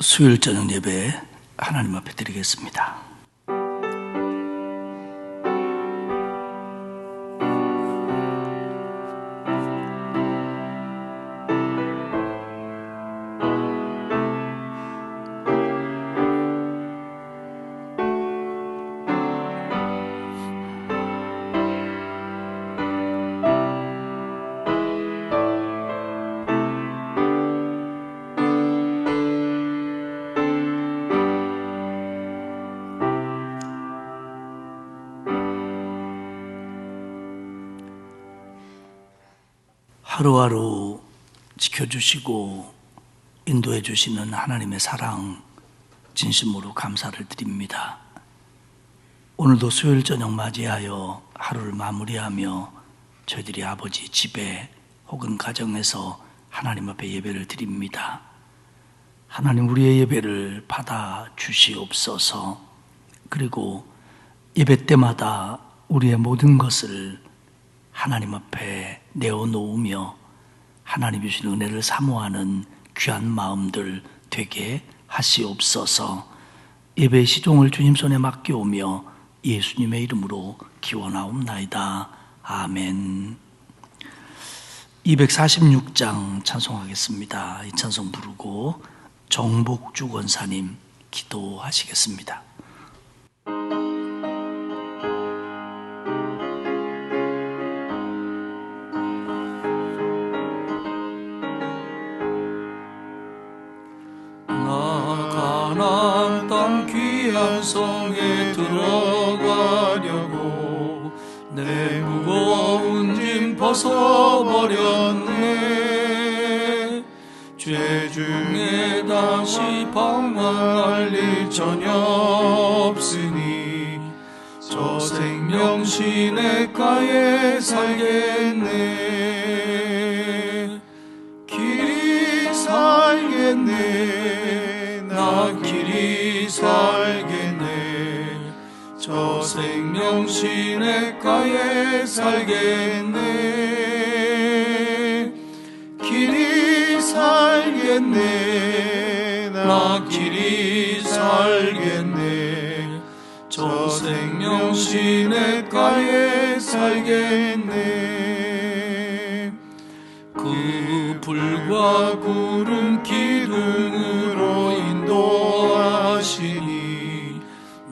수요일 저녁 예배 하나님 앞에 드리겠습니다. 하루하루 지켜주시고 인도해 주시는 하나님의 사랑 진심으로 감사를 드립니다. 오늘도 수요일 저녁 맞이하여 하루를 마무리하며 저희들이 아버지 집에 혹은 가정에서 하나님 앞에 예배를 드립니다. 하나님, 우리의 예배를 받아 주시옵소서. 그리고 예배 때마다 우리의 모든 것을 하나님 앞에 내어놓으며 하나님 주신 은혜를 사모하는 귀한 마음들 되게 하시옵소서. 예배의 시종을 주님 손에 맡겨오며 예수님의 이름으로 기원하옵나이다. 아멘. 246장 찬송하겠습니다. 이 찬송 부르고 정복주 권사님 기도하시겠습니다. 성에 들어가려고 내 무거운 짐 벗어버렸네. 죄 중에 다시 방황할 일 전혀 없으니 저 생명 시냇가에 살겠네. 길이 살겠네. 나 길이 살겠네. 저 생명 시냇가에 살겠네. 길이 살겠네. 나 길이 살겠네. 저 생명 시냇가에 살겠네. 그 불과 구름 기둥으로 인도하시니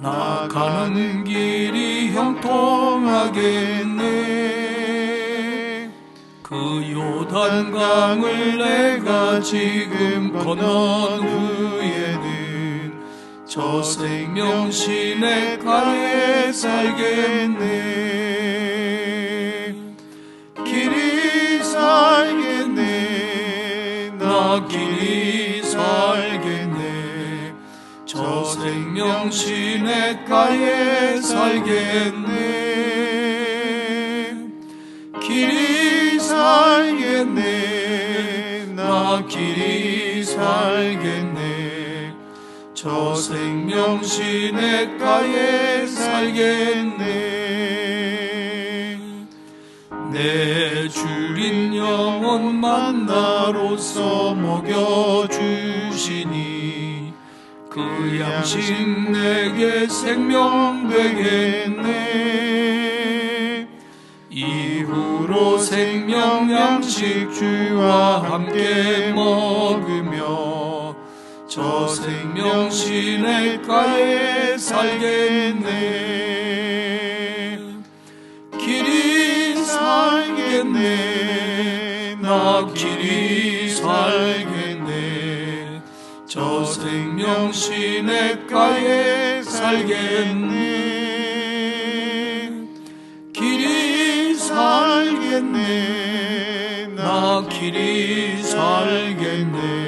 나 가는 길이 형통하겠네. 그 요단강을 내가 지금 건넌 후에는 저 생명 시냇가에 살겠네. 길이 살겠네. 나 길이 살겠네. 저 생명 시냇가에 살겠네. 길이 살겠네. 나 길이 살겠네. 저 생명 시냇가에 살겠네. 내 주린 영혼 만나로서 먹여주시니 그 양식 내게 생명 되겠네. 이후로 생명 양식 주와 함께 먹으며 저 생명 시냇가에 살겠네. 길이 살겠네. 나 길이 살겠네. 저 생명 시냇가에 살겠네. 길이 살겠네. 나 길이 살겠네.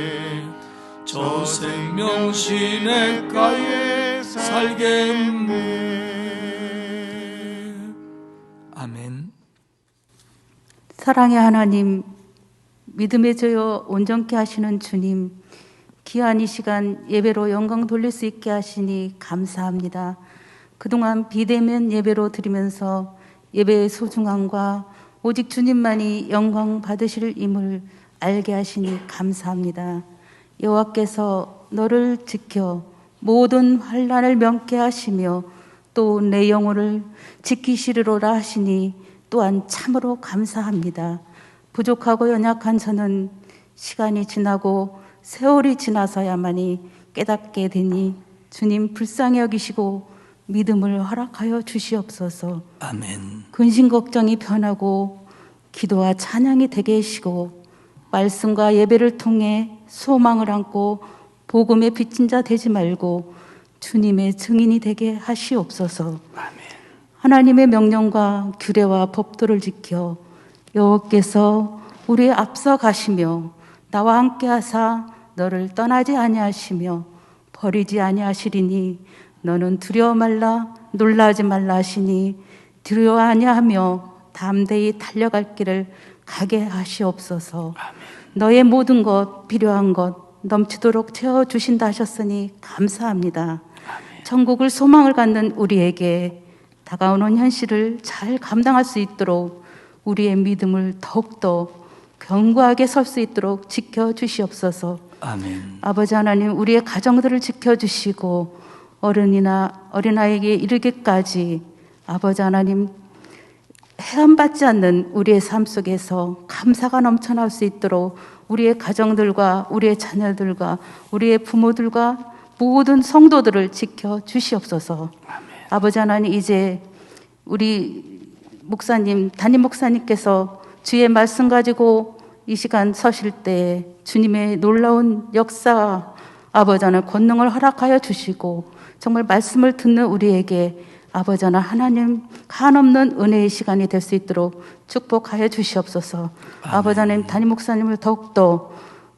저 생명 시냇가에 살겠네. 아멘. 사랑의 하나님, 믿음의 저요 온전케 하시는 주님, 귀한 이 시간 예배로 영광 돌릴 수 있게 하시니 감사합니다. 그동안 비대면 예배로 드리면서 예배의 소중함과 오직 주님만이 영광 받으실 임을 알게 하시니 감사합니다. 여호와께서 너를 지켜 모든 환난을 면케 하시며 또 내 영혼을 지키시리로라 하시니 또한 참으로 감사합니다. 부족하고 연약한 저는 시간이 지나고 세월이 지나서야만이 깨닫게 되니 주님 불쌍히 여기시고 믿음을 허락하여 주시옵소서. 아멘. 근심 걱정이 변하고 기도와 찬양이 되게 하시고 말씀과 예배를 통해 소망을 안고 복음의 빚진 자 되지 말고 주님의 증인이 되게 하시옵소서. 아멘. 하나님의 명령과 규례와 법도를 지켜 여호와께서 우리의 앞서 가시며 나와 함께 하사 너를 떠나지 아니하시며 버리지 아니하시리니 너는 두려워 말라 놀라지 말라 하시니 두려워 아니하며 담대히 달려갈 길을 가게 하시옵소서. 아멘. 너의 모든 것 필요한 것 넘치도록 채워주신다 하셨으니 감사합니다. 아멘. 천국을 소망을 갖는 우리에게 다가오는 현실을 잘 감당할 수 있도록 우리의 믿음을 더욱더 견고하게 설 수 있도록 지켜주시옵소서. 아멘. 아버지 하나님, 우리의 가정들을 지켜주시고 어른이나 어린아이에게 이르기까지 아버지 하나님 해안받지 않는 우리의 삶 속에서 감사가 넘쳐날 수 있도록 우리의 가정들과 우리의 자녀들과 우리의 부모들과 모든 성도들을 지켜주시옵소서. 아멘. 아버지 하나님, 이제 우리 목사님, 담임 목사님께서 주의 말씀 가지고 이 시간 서실 때 주님의 놀라운 역사, 아버지 하나님 권능을 허락하여 주시고 정말 말씀을 듣는 우리에게 아버지 하나님 한없는 은혜의 시간이 될 수 있도록 축복하여 주시옵소서. 아버지 하나님 담임 목사님을 더욱더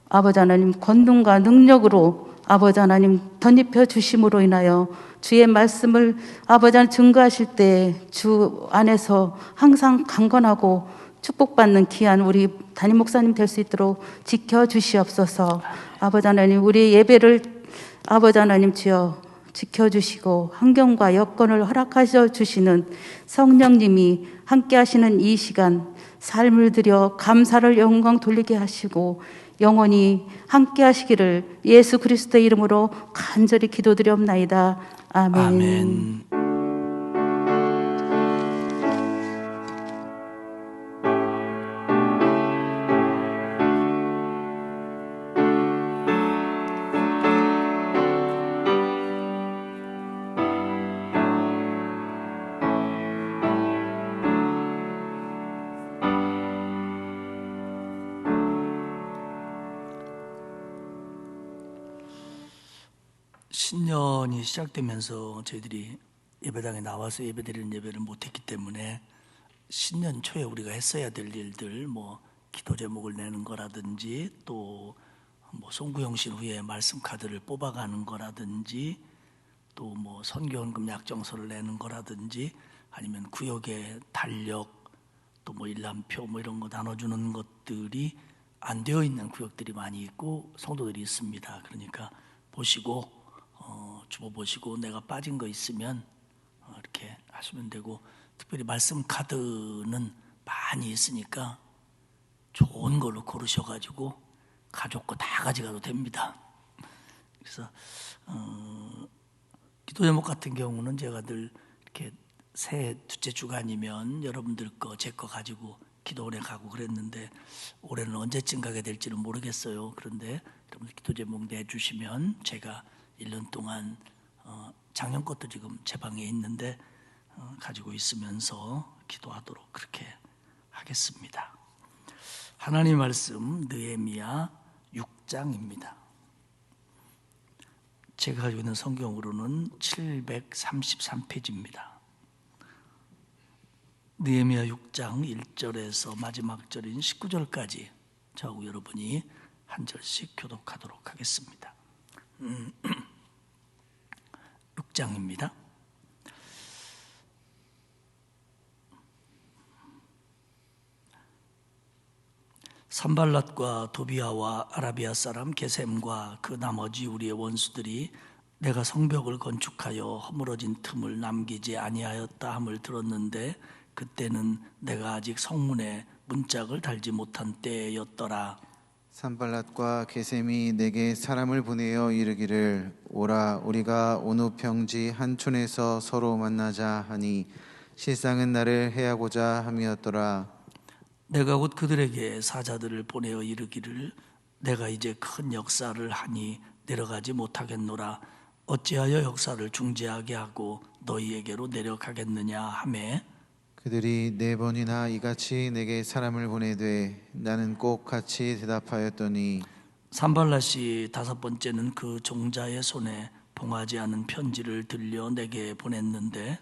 아버지 하나님 권능과 능력으로 아버지 하나님 덧입혀 주심으로 인하여 주의 말씀을 아버지 하나님 증거하실 때 주 안에서 항상 강건하고 축복받는 귀한 우리 담임 목사님 될 수 있도록 지켜주시옵소서. 아버지 하나님 우리 예배를 아버지 하나님 주여 지켜주시고 환경과 여건을 허락하셔 주시는 성령님이 함께 하시는 이 시간 삶을 들여 감사를 영광 돌리게 하시고 영원히 함께 하시기를 예수 그리스도의 이름으로 간절히 기도드리옵나이다. 아멘. 아멘. 신년이 시작되면서 저희들이 예배당에 나와서 예배드리는 예배를 못했기 때문에 신년 초에 우리가 했어야 될 일들, 뭐 기도 제목을 내는 거라든지 또 뭐 송구영신 후에 말씀 카드를 뽑아가는 거라든지 또 뭐 선교헌금 약정서를 내는 거라든지 아니면 구역의 달력 또 뭐 일람표 뭐 이런 거 나눠주는 것들이 안 되어 있는 구역들이 많이 있고 성도들이 있습니다. 그러니까 보시고 주보 보시고 내가 빠진 거 있으면 이렇게 하시면 되고, 특별히 말씀 카드는 많이 있으니까 좋은 걸로 고르셔가지고 가족 거 다 가져가도 됩니다. 그래서 기도 제목 같은 경우는 제가 늘 이렇게 새해 둘째 주간이면 여러분들 거 제 거 가지고 기도원에 가고 그랬는데 올해는 언제쯤 가게 될지는 모르겠어요. 그런데 여러분들 기도 제목 내주시면 제가 1년 동안 작년 것도 지금 제 방에 있는데 가지고 있으면서 기도하도록 그렇게 하겠습니다. 하나님 말씀 느헤미야 6장입니다. 제가 가지고 있는 성경으로는 733페이지입니다. 느헤미야 6장 1절에서 마지막 절인 19절까지 저하고 여러분이 한 절씩 교독하도록 하겠습니다. 6장입니다. 산발랏과 도비아와 아라비아 사람 게셈과 그 나머지 우리의 원수들이 내가 성벽을 건축하여 허물어진 틈을 남기지 아니하였다 함을 들었는데 그때는 내가 아직 성문에 문짝을 달지 못한 때였더라. 산발랏과 게셈이 내게 사람을 보내어 이르기를 오라 우리가 어느 평지 한 촌에서 서로 만나자 하니 실상은 나를 해하고자 함이었더라. 내가 곧 그들에게 사자들을 보내어 이르기를 내가 이제 큰 역사를 하니 내려가지 못하겠노라. 어찌하여 역사를 중지하게 하고 너희에게로 내려가겠느냐 하매 그들이 4번이나 이같이 내게 사람을 보내되 나는 꼭 같이 대답하였더니 산발랏이 5번째는 그 종자의 손에 봉하지 않은 편지를 들려 내게 보냈는데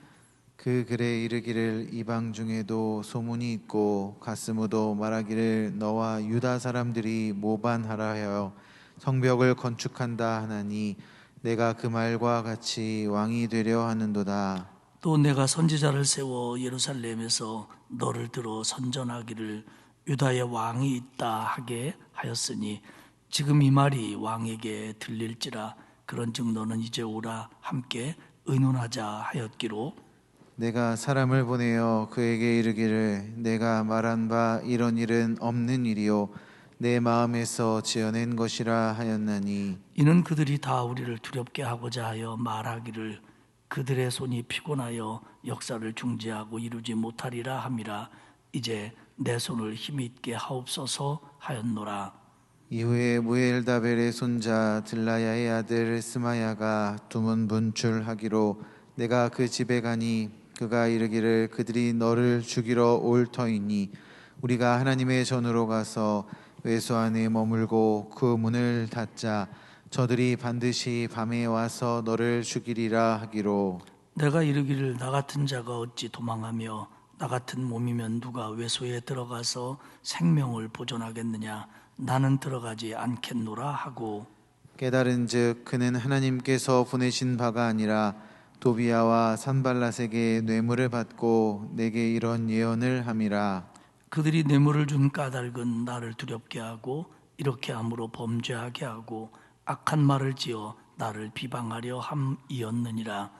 그 글에 이르기를 이방 중에도 소문이 있고 가스무도 말하기를 너와 유다 사람들이 모반하라 하여 성벽을 건축한다 하나니 내가 그 말과 같이 왕이 되려 하는도다. 또 내가 선지자를 세워 예루살렘에서 너를 들어 선전하기를 유다의 왕이 있다 하게 하였으니 지금 이 말이 왕에게 들릴지라. 그런즉 너는 이제 오라 함께 의논하자 하였기로 내가 사람을 보내어 그에게 이르기를 내가 말한 바 이런 일은 없는 일이요 내 마음에서 지어낸 것이라 하였나니 이는 그들이 다 우리를 두렵게 하고자 하여 말하기를 그들의 손이 피곤하여 역사를 중지하고 이루지 못하리라 함이라. 이제 내 손을 힘이 있게 하옵소서 하였노라. 이후에 무엘다벨의 손자 들라야의 아들 스마야가 두문 분출하기로 내가 그 집에 가니 그가 이르기를 그들이 너를 죽이러 올 터이니 우리가 하나님의 전으로 가서 외소 안에 머물고 그 문을 닫자. 저들이 반드시 밤에 와서 너를 죽이리라 하기로 내가 이르기를 나 같은 자가 어찌 도망하며 나 같은 몸이면 누가 외소에 들어가서 생명을 보존하겠느냐. 나는 들어가지 않겠노라 하고 깨달은즉 그는 하나님께서 보내신 바가 아니라 도비야와 산발랏에게 뇌물을 받고 내게 이런 예언을 함이라. 그들이 뇌물을 준 까닭은 나를 두렵게 하고 이렇게 함으로 범죄하게 하고 악한 말을 지어 나를 비방하려 함이었느니라.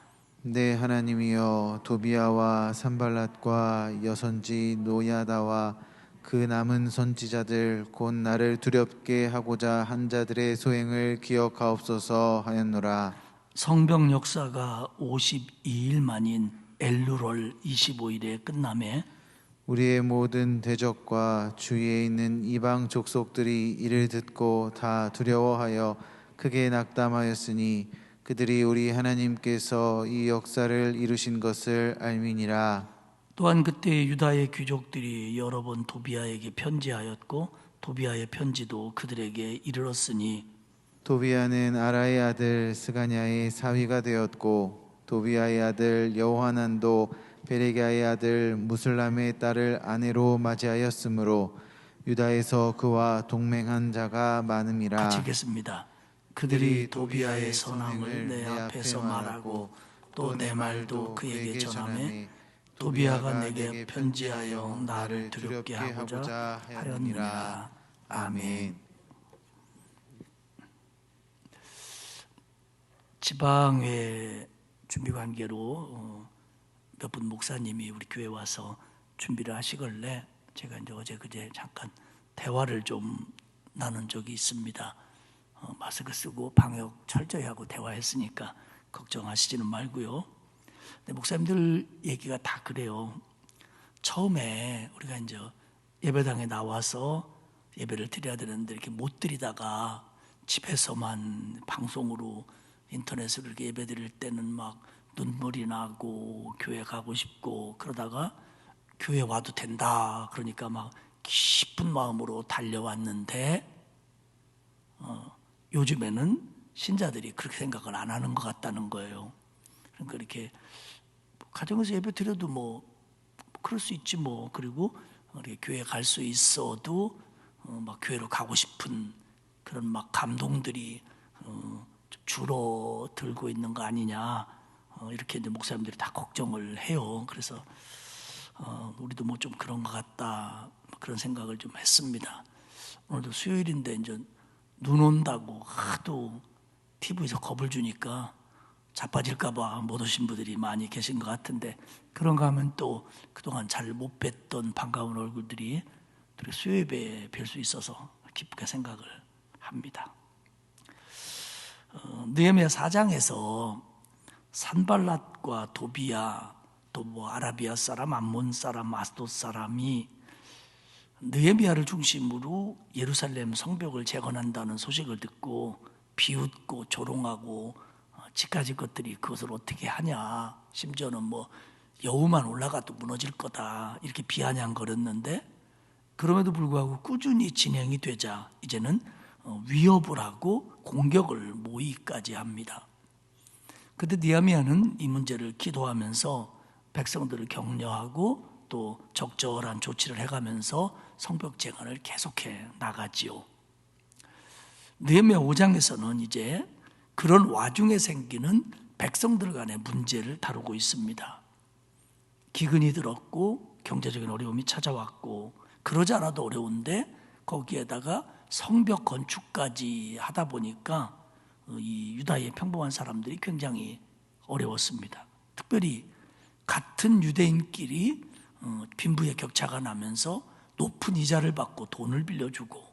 내 하나님이여 도비야와 산발랏과 여선지 노야다와 그 남은 선지자들 곧 나를 두렵게 하고자 한 자들의 소행을 기억하옵소서 하였노라. 성벽 역사가 52일 만인 엘루롤 25일에 끝나매 우리의 모든 대적과 주위에 있는 이방 족속들이 이를 듣고 다 두려워하여 크게 낙담하였으니 그들이 우리 하나님께서 이 역사를 이루신 것을 알미니라. 또한 그때 유다의 귀족들이 여러 번 도비야에게 편지하였고 도비야의 편지도 그들에게 이르렀으니 도비야는 아라의 아들 스가냐의 사위가 되었고 도비야의 아들 여호하난도 베레기야의 아들 무슬람의 딸을 아내로 맞이하였으므로 유다에서 그와 동맹한 자가 많음이라. 같이 읽겠습니다. 그들이 도비야의 선함을 내 앞에서 말하고 또 내 말도 그에게 전하매 도비야가 내게 편지하여 나를 두렵게 하고자 하였느니라. 아멘. 지방회 준비 관계로 몇 분 목사님이 우리 교회 와서 준비를 하시길래 제가 이제 어제 그제 잠깐 대화를 좀 나눈 적이 있습니다. 마스크 쓰고 방역 철저히 하고 대화했으니까 걱정하시지는 말고요. 근데 목사님들 얘기가 다 그래요. 처음에 우리가 이제 예배당에 나와서 예배를 드려야 되는데 이렇게 못 드리다가 집에서만 방송으로 인터넷으로 이렇게 예배 드릴 때는 막 눈물이 나고 교회 가고 싶고 그러다가 교회 와도 된다 그러니까 막 기쁜 마음으로 달려왔는데 요즘에는 신자들이 그렇게 생각을 안 하는 것 같다는 거예요. 그러니까 이렇게 가정에서 예배 드려도 뭐 그럴 수 있지 뭐. 그리고 이렇게 교회 갈 수 있어도 막 교회로 가고 싶은 그런 막 감동들이 좀 줄어들고 있는 거 아니냐. 이렇게 이제 목사님들이 다 걱정을 해요. 그래서 우리도 뭐 좀 그런 것 같다 그런 생각을 좀 했습니다. 오늘도 수요일인데 이제 눈 온다고 하도 TV에서 겁을 주니까 자빠질까봐 못 오신 분들이 많이 계신 것 같은데 그런가 하면 또 그동안 잘 못 뵀던 반가운 얼굴들이 수요일에 뵐 수 있어서 깊게 생각을 합니다. 느헤미야 4장에서 산발랏과 도비야, 또 뭐 아라비아 사람, 암몬 사람, 아스돗 사람이 느헤미야를 중심으로 예루살렘 성벽을 재건한다는 소식을 듣고 비웃고 조롱하고 지까지 것들이 그것을 어떻게 하냐, 심지어는 뭐 여우만 올라가도 무너질 거다 이렇게 비아냥거렸는데, 그럼에도 불구하고 꾸준히 진행이 되자 이제는 위협을 하고 공격을 모의까지 합니다. 그때 느헤미야는 이 문제를 기도하면서 백성들을 격려하고 또 적절한 조치를 해가면서 성벽 재건을 계속해 나가지요. 느헤미야 5장에서는 이제 그런 와중에 생기는 백성들 간의 문제를 다루고 있습니다. 기근이 들었고 경제적인 어려움이 찾아왔고, 그러지 않아도 어려운데 거기에다가 성벽 건축까지 하다 보니까 이 유다의 평범한 사람들이 굉장히 어려웠습니다. 특별히 같은 유대인끼리 빈부의 격차가 나면서 높은 이자를 받고 돈을 빌려주고,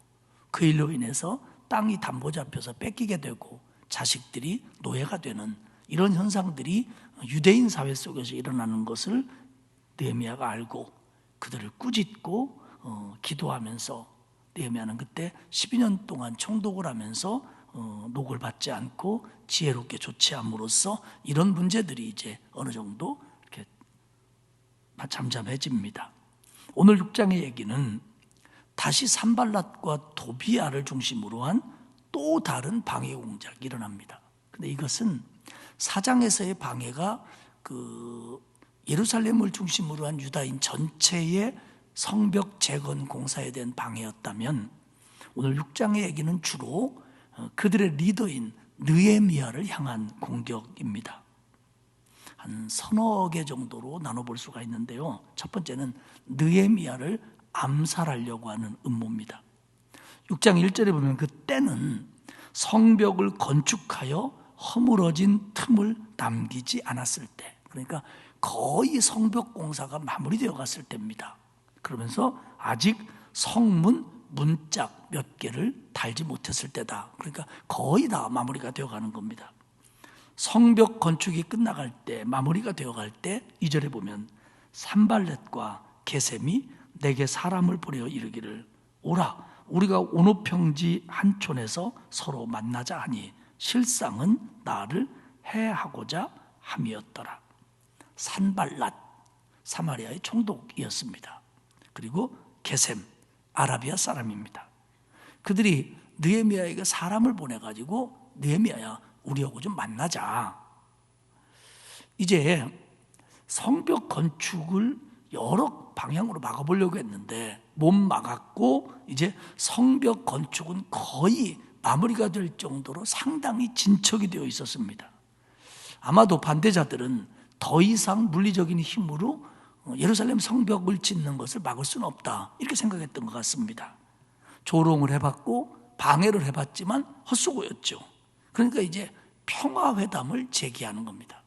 그 일로 인해서 땅이 담보 잡혀서 뺏기게 되고 자식들이 노예가 되는 이런 현상들이 유대인 사회 속에서 일어나는 것을 느헤미야가 알고 그들을 꾸짖고 기도하면서, 느헤미야는 그때 12년 동안 총독을 하면서 녹을 받지 않고 지혜롭게 조치함으로써 이런 문제들이 이제 어느 정도 이렇게 잠잠해집니다. 오늘 6장의 얘기는 다시 산발랏과 도비야를 중심으로 한 또 다른 방해 공작이 일어납니다. 근데 이것은 4장에서의 방해가 그 예루살렘을 중심으로 한 유다인 전체의 성벽 재건 공사에 대한 방해였다면, 오늘 6장의 얘기는 주로 그들의 리더인 느헤미야를 향한 공격입니다. 한 서너 개 정도로 나눠볼 수가 있는데요. 첫 번째는 느헤미야를 암살하려고 하는 음모입니다. 6장 1절에 보면 그 때는 성벽을 건축하여 허물어진 틈을 남기지 않았을 때, 그러니까 거의 성벽 공사가 마무리되어 갔을 때입니다. 그러면서 아직 성문 문짝 몇 개를 달지 못했을 때다. 그러니까 거의 다 마무리가 되어 가는 겁니다. 성벽 건축이 끝나갈 때, 마무리가 되어 갈 때 2절에 보면 산발렛과 게셈이 내게 사람을 보내어 이르기를, 오라 우리가 오노평지 한 촌에서 서로 만나자 하니 실상은 나를 해하고자 함이었더라. 산발랏 사마리아의 총독이었습니다. 그리고 게셈 아라비아 사람입니다. 그들이 느헤미야에게 사람을 보내가지고, 느헤미야야 우리하고 좀 만나자. 이제 성벽 건축을 여러 방향으로 막아보려고 했는데 못 막았고, 이제 성벽 건축은 거의 마무리가 될 정도로 상당히 진척이 되어 있었습니다. 아마도 반대자들은 더 이상 물리적인 힘으로 예루살렘 성벽을 짓는 것을 막을 수는 없다 이렇게 생각했던 것 같습니다. 조롱을 해봤고 방해를 해봤지만 헛수고였죠. 그러니까 이제 평화회담을 제기하는 겁니다.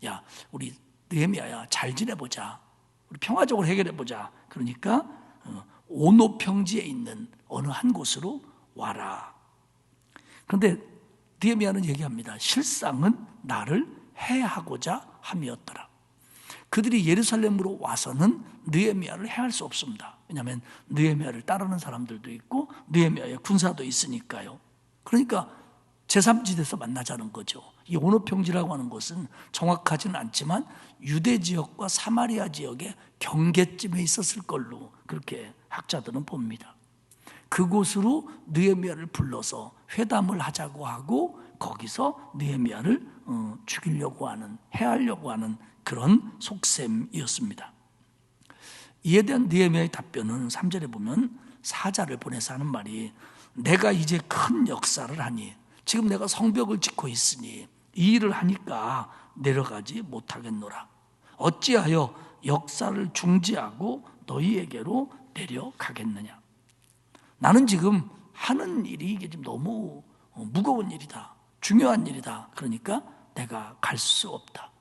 야, 우리 느헤미야야 잘 지내보자, 우리 평화적으로 해결해보자. 그러니까 오노평지에 있는 어느 한 곳으로 와라. 그런데 느헤미야는 얘기합니다. 실상은 나를 해하고자 함이었더라. 그들이 예루살렘으로 와서는 느헤미야를 해할 수 없습니다. 왜냐하면 느헤미야를 따르는 사람들도 있고 느헤미야의 군사도 있으니까요. 그러니까 제3지대에서 만나자는 거죠. 이 오노평지라고 하는 곳은 정확하지는 않지만 유대 지역과 사마리아 지역의 경계쯤에 있었을 걸로 그렇게 학자들은 봅니다. 그곳으로 느헤미야를 불러서 회담을 하자고 하고 거기서 느헤미야를 죽이려고 하는, 해하려고 하는 그런 속셈이었습니다. 이에 대한 느헤미야의 답변은 3절에 보면 사자를 보내서 하는 말이, 내가 이제 큰 역사를 하니, 지금 내가 성벽을 짓고 있으니 이 일을 하니까 내려가지 못하겠노라. 어찌하여 역사를 중지하고 너희에게로 내려가겠느냐. 나는 지금 하는 일이 이게 좀 너무 무거운 일이다, 중요한 일이다. 그러니까 내가 갈 수 없다.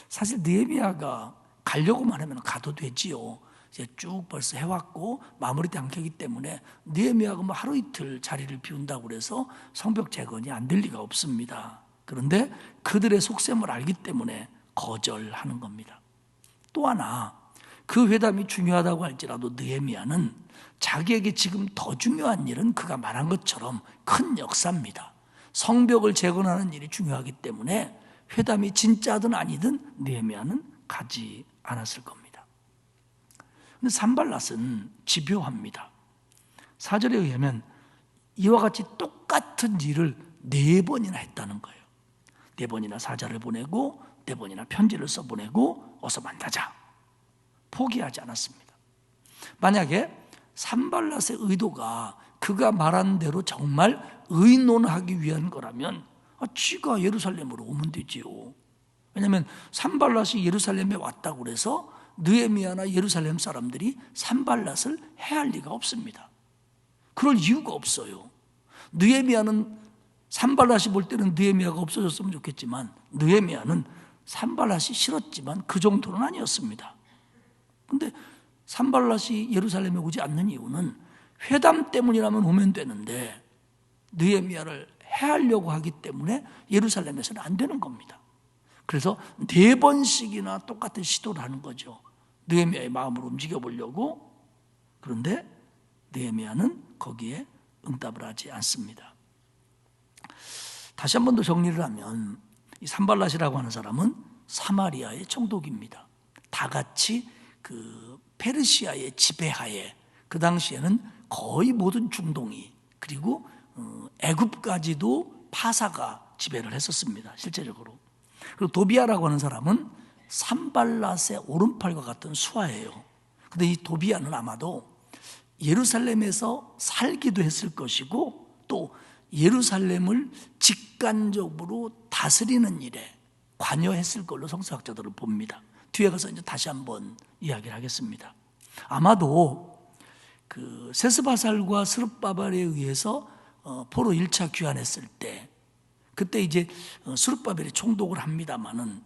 사실 느헤미야가 가려고만 하면 가도 되지요. 이제 쭉 벌써 해왔고 마무리도 안 되기 때문에 느헤미야가 뭐 하루 이틀 자리를 비운다고 그래서 성벽 재건이 안 될 리가 없습니다. 그런데 그들의 속셈을 알기 때문에 거절하는 겁니다. 또 하나, 그 회담이 중요하다고 할지라도 느헤미야는 자기에게 지금 더 중요한 일은 그가 말한 것처럼 큰 역사입니다. 성벽을 재건하는 일이 중요하기 때문에 회담이 진짜든 아니든 느헤미야는 가지 않았을 겁니다. 근데 산발랏은 집요합니다. 4절에 의하면 이와 같이 똑같은 일을 4번이나 했다는 거예요. 4번이나 사자를 보내고 4번이나 편지를 써보내고 어서 만나자. 포기하지 않았습니다. 만약에 산발랏의 의도가 그가 말한 대로 정말 의논하기 위한 거라면 지가 예루살렘으로 오면 되지요. 왜냐하면 산발랏이 예루살렘에 왔다고 그래서 느헤미야나 예루살렘 사람들이 산발랏을 해할 리가 없습니다. 그럴 이유가 없어요. 느헤미야는 산발랏이 볼 때는 느헤미야가 없어졌으면 좋겠지만 느헤미야는 산발랏이 싫었지만 그 정도는 아니었습니다. 그런데 산발랏이 예루살렘에 오지 않는 이유는 회담 때문이라면 오면 되는데 느헤미야를 해하려고 하기 때문에 예루살렘에서는 안 되는 겁니다. 그래서 4번씩이나 똑같은 시도를 하는 거죠. 느헤미야의 마음을 움직여 보려고. 그런데 느헤미야는 거기에 응답을 하지 않습니다. 다시 한 번 더 정리를 하면 이 산발랏이라고 하는 사람은 사마리아의 총독입니다. 다 같이 그 페르시아의 지배하에 그 당시에는 거의 모든 중동이 그리고 애굽까지도 파사가 지배를 했었습니다. 실제적으로. 그리고 도비아라고 하는 사람은 산발랏의 오른팔과 같은 수하예요. 그런데 이 도비아는 아마도 예루살렘에서 살기도 했을 것이고 또 예루살렘을 직간접으로 다스리는 일에 관여했을 걸로 성서학자들은 봅니다. 뒤에 가서 이제 다시 한번 이야기를 하겠습니다. 아마도 그 세스바살과 스룹바벨에 의해서 포로 1차 귀환했을 때 그때 이제 스룹바벨이 총독을 합니다마는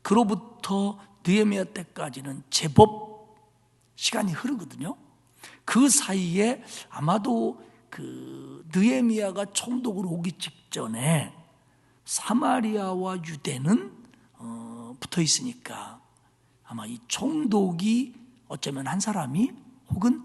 그로부터 느헤미야 때까지는 제법 시간이 흐르거든요. 그 사이에 아마도 그 느헤미야가 총독으로 오기 직전에 사마리아와 유대는 붙어 있으니까 아마 이 총독이 어쩌면 한 사람이 혹은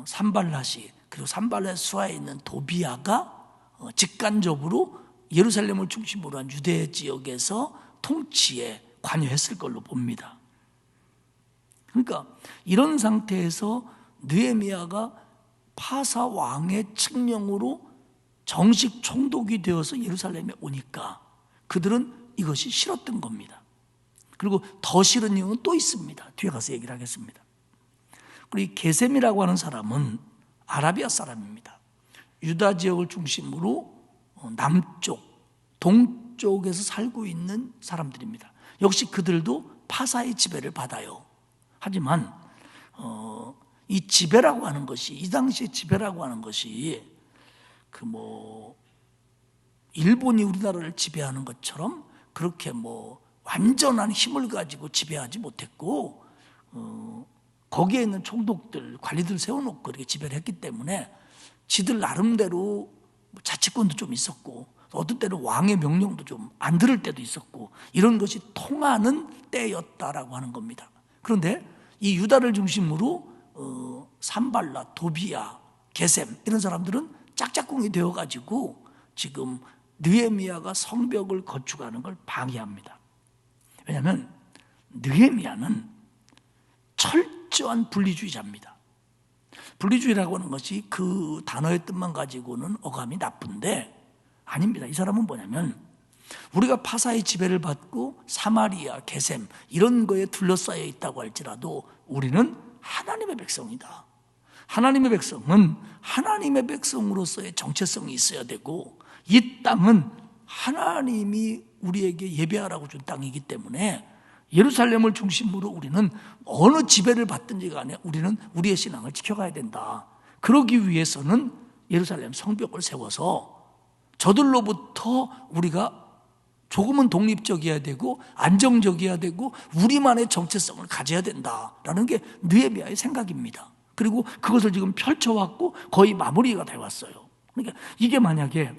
산발랏이 그리고 산발랏 수하에 있는 도비아가 직간접으로 예루살렘을 중심으로 한 유대 지역에서 통치에 관여했을 걸로 봅니다. 그러니까 이런 상태에서 느헤미야가 파사 왕의 칙령으로 정식 총독이 되어서 예루살렘에 오니까 그들은 이것이 싫었던 겁니다. 그리고 더 싫은 이유는 또 있습니다. 뒤에 가서 얘기를 하겠습니다. 그리고 이 게셈이라고 하는 사람은 아라비아 사람입니다. 유다 지역을 중심으로 남쪽, 동쪽에서 살고 있는 사람들입니다. 역시 그들도 파사의 지배를 받아요. 하지만 이 지배라고 하는 것이 이 당시에 지배라고 하는 것이 일본이 우리나라를 지배하는 것처럼 그렇게 완전한 힘을 가지고 지배하지 못했고 거기에 있는 총독들, 관리들 세워놓고 이렇게 지배를 했기 때문에 지들 나름대로 자치권도 좀 있었고 어떤 때는 왕의 명령도 좀 안 들을 때도 있었고 이런 것이 통하는 때였다라고 하는 겁니다. 그런데 이 유다를 중심으로 산발랏, 도비아, 게셈 이런 사람들은 짝짝꿍이 되어가지고 지금 느헤미야가 성벽을 건축하는 걸 방해합니다. 왜냐하면 느헤미야는 철저한 분리주의자입니다. 분리주의라고 하는 것이 그 단어의 뜻만 가지고는 어감이 나쁜데 아닙니다. 이 사람은 뭐냐면 우리가 파사의 지배를 받고 사마리아, 게셈 이런 거에 둘러싸여 있다고 할지라도 우리는 하나님의 백성이다. 하나님의 백성은 하나님의 백성으로서의 정체성이 있어야 되고 이 땅은 하나님이 우리에게 예배하라고 준 땅이기 때문에 예루살렘을 중심으로 우리는 어느 지배를 받든지 간에 우리는 우리의 신앙을 지켜가야 된다. 그러기 위해서는 예루살렘 성벽을 세워서 저들로부터 우리가 조금은 독립적이어야 되고 안정적이어야 되고 우리만의 정체성을 가져야 된다라는 게 느헤미야의 생각입니다. 그리고 그것을 지금 펼쳐왔고 거의 마무리가 되어왔어요. 그러니까 이게 만약에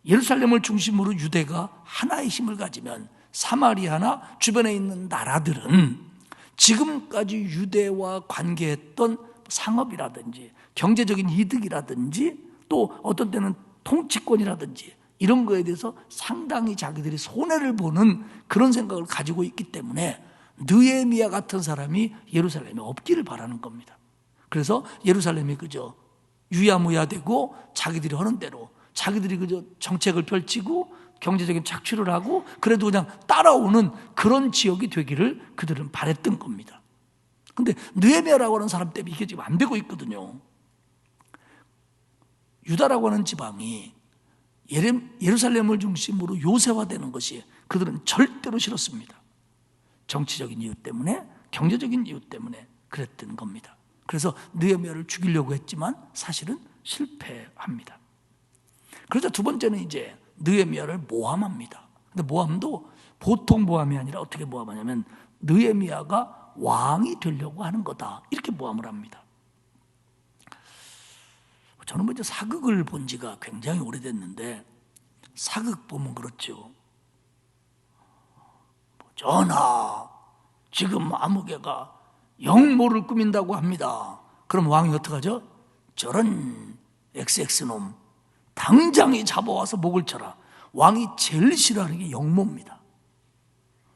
예루살렘을 중심으로 유대가 하나의 힘을 가지면 사마리아나 주변에 있는 나라들은 지금까지 유대와 관계했던 상업이라든지 경제적인 이득이라든지 또 어떤 때는 통치권이라든지 이런 거에 대해서 상당히 자기들이 손해를 보는 그런 생각을 가지고 있기 때문에 느헤미야 같은 사람이 예루살렘에 없기를 바라는 겁니다. 그래서 예루살렘이 그저 유야무야되고 자기들이 하는 대로 자기들이 그저 정책을 펼치고 경제적인 착취를 하고 그래도 그냥 따라오는 그런 지역이 되기를 그들은 바랬던 겁니다. 근데 느헤미야라고 하는 사람 때문에 이게 지금 안 되고 있거든요. 유다라고 하는 지방이 예루살렘을 중심으로 요새화되는 것이 그들은 절대로 싫었습니다. 정치적인 이유 때문에, 경제적인 이유 때문에 그랬던 겁니다. 그래서 느헤미야를 죽이려고 했지만 사실은 실패합니다. 그러자 두 번째는 이제 느헤미야를 모함합니다. 근데 모함도 보통 모함이 아니라 어떻게 모함하냐면 느헤미야가 왕이 되려고 하는 거다, 이렇게 모함을 합니다. 저는 먼저 사극을 본 지가 굉장히 오래됐는데 사극 보면 그렇죠. 전하, 지금 아무개가 영모를 꾸민다고 합니다. 그럼 왕이 어떡하죠? 저런 XX놈 당장에 잡아와서 목을 쳐라. 왕이 제일 싫어하는 게 영모입니다.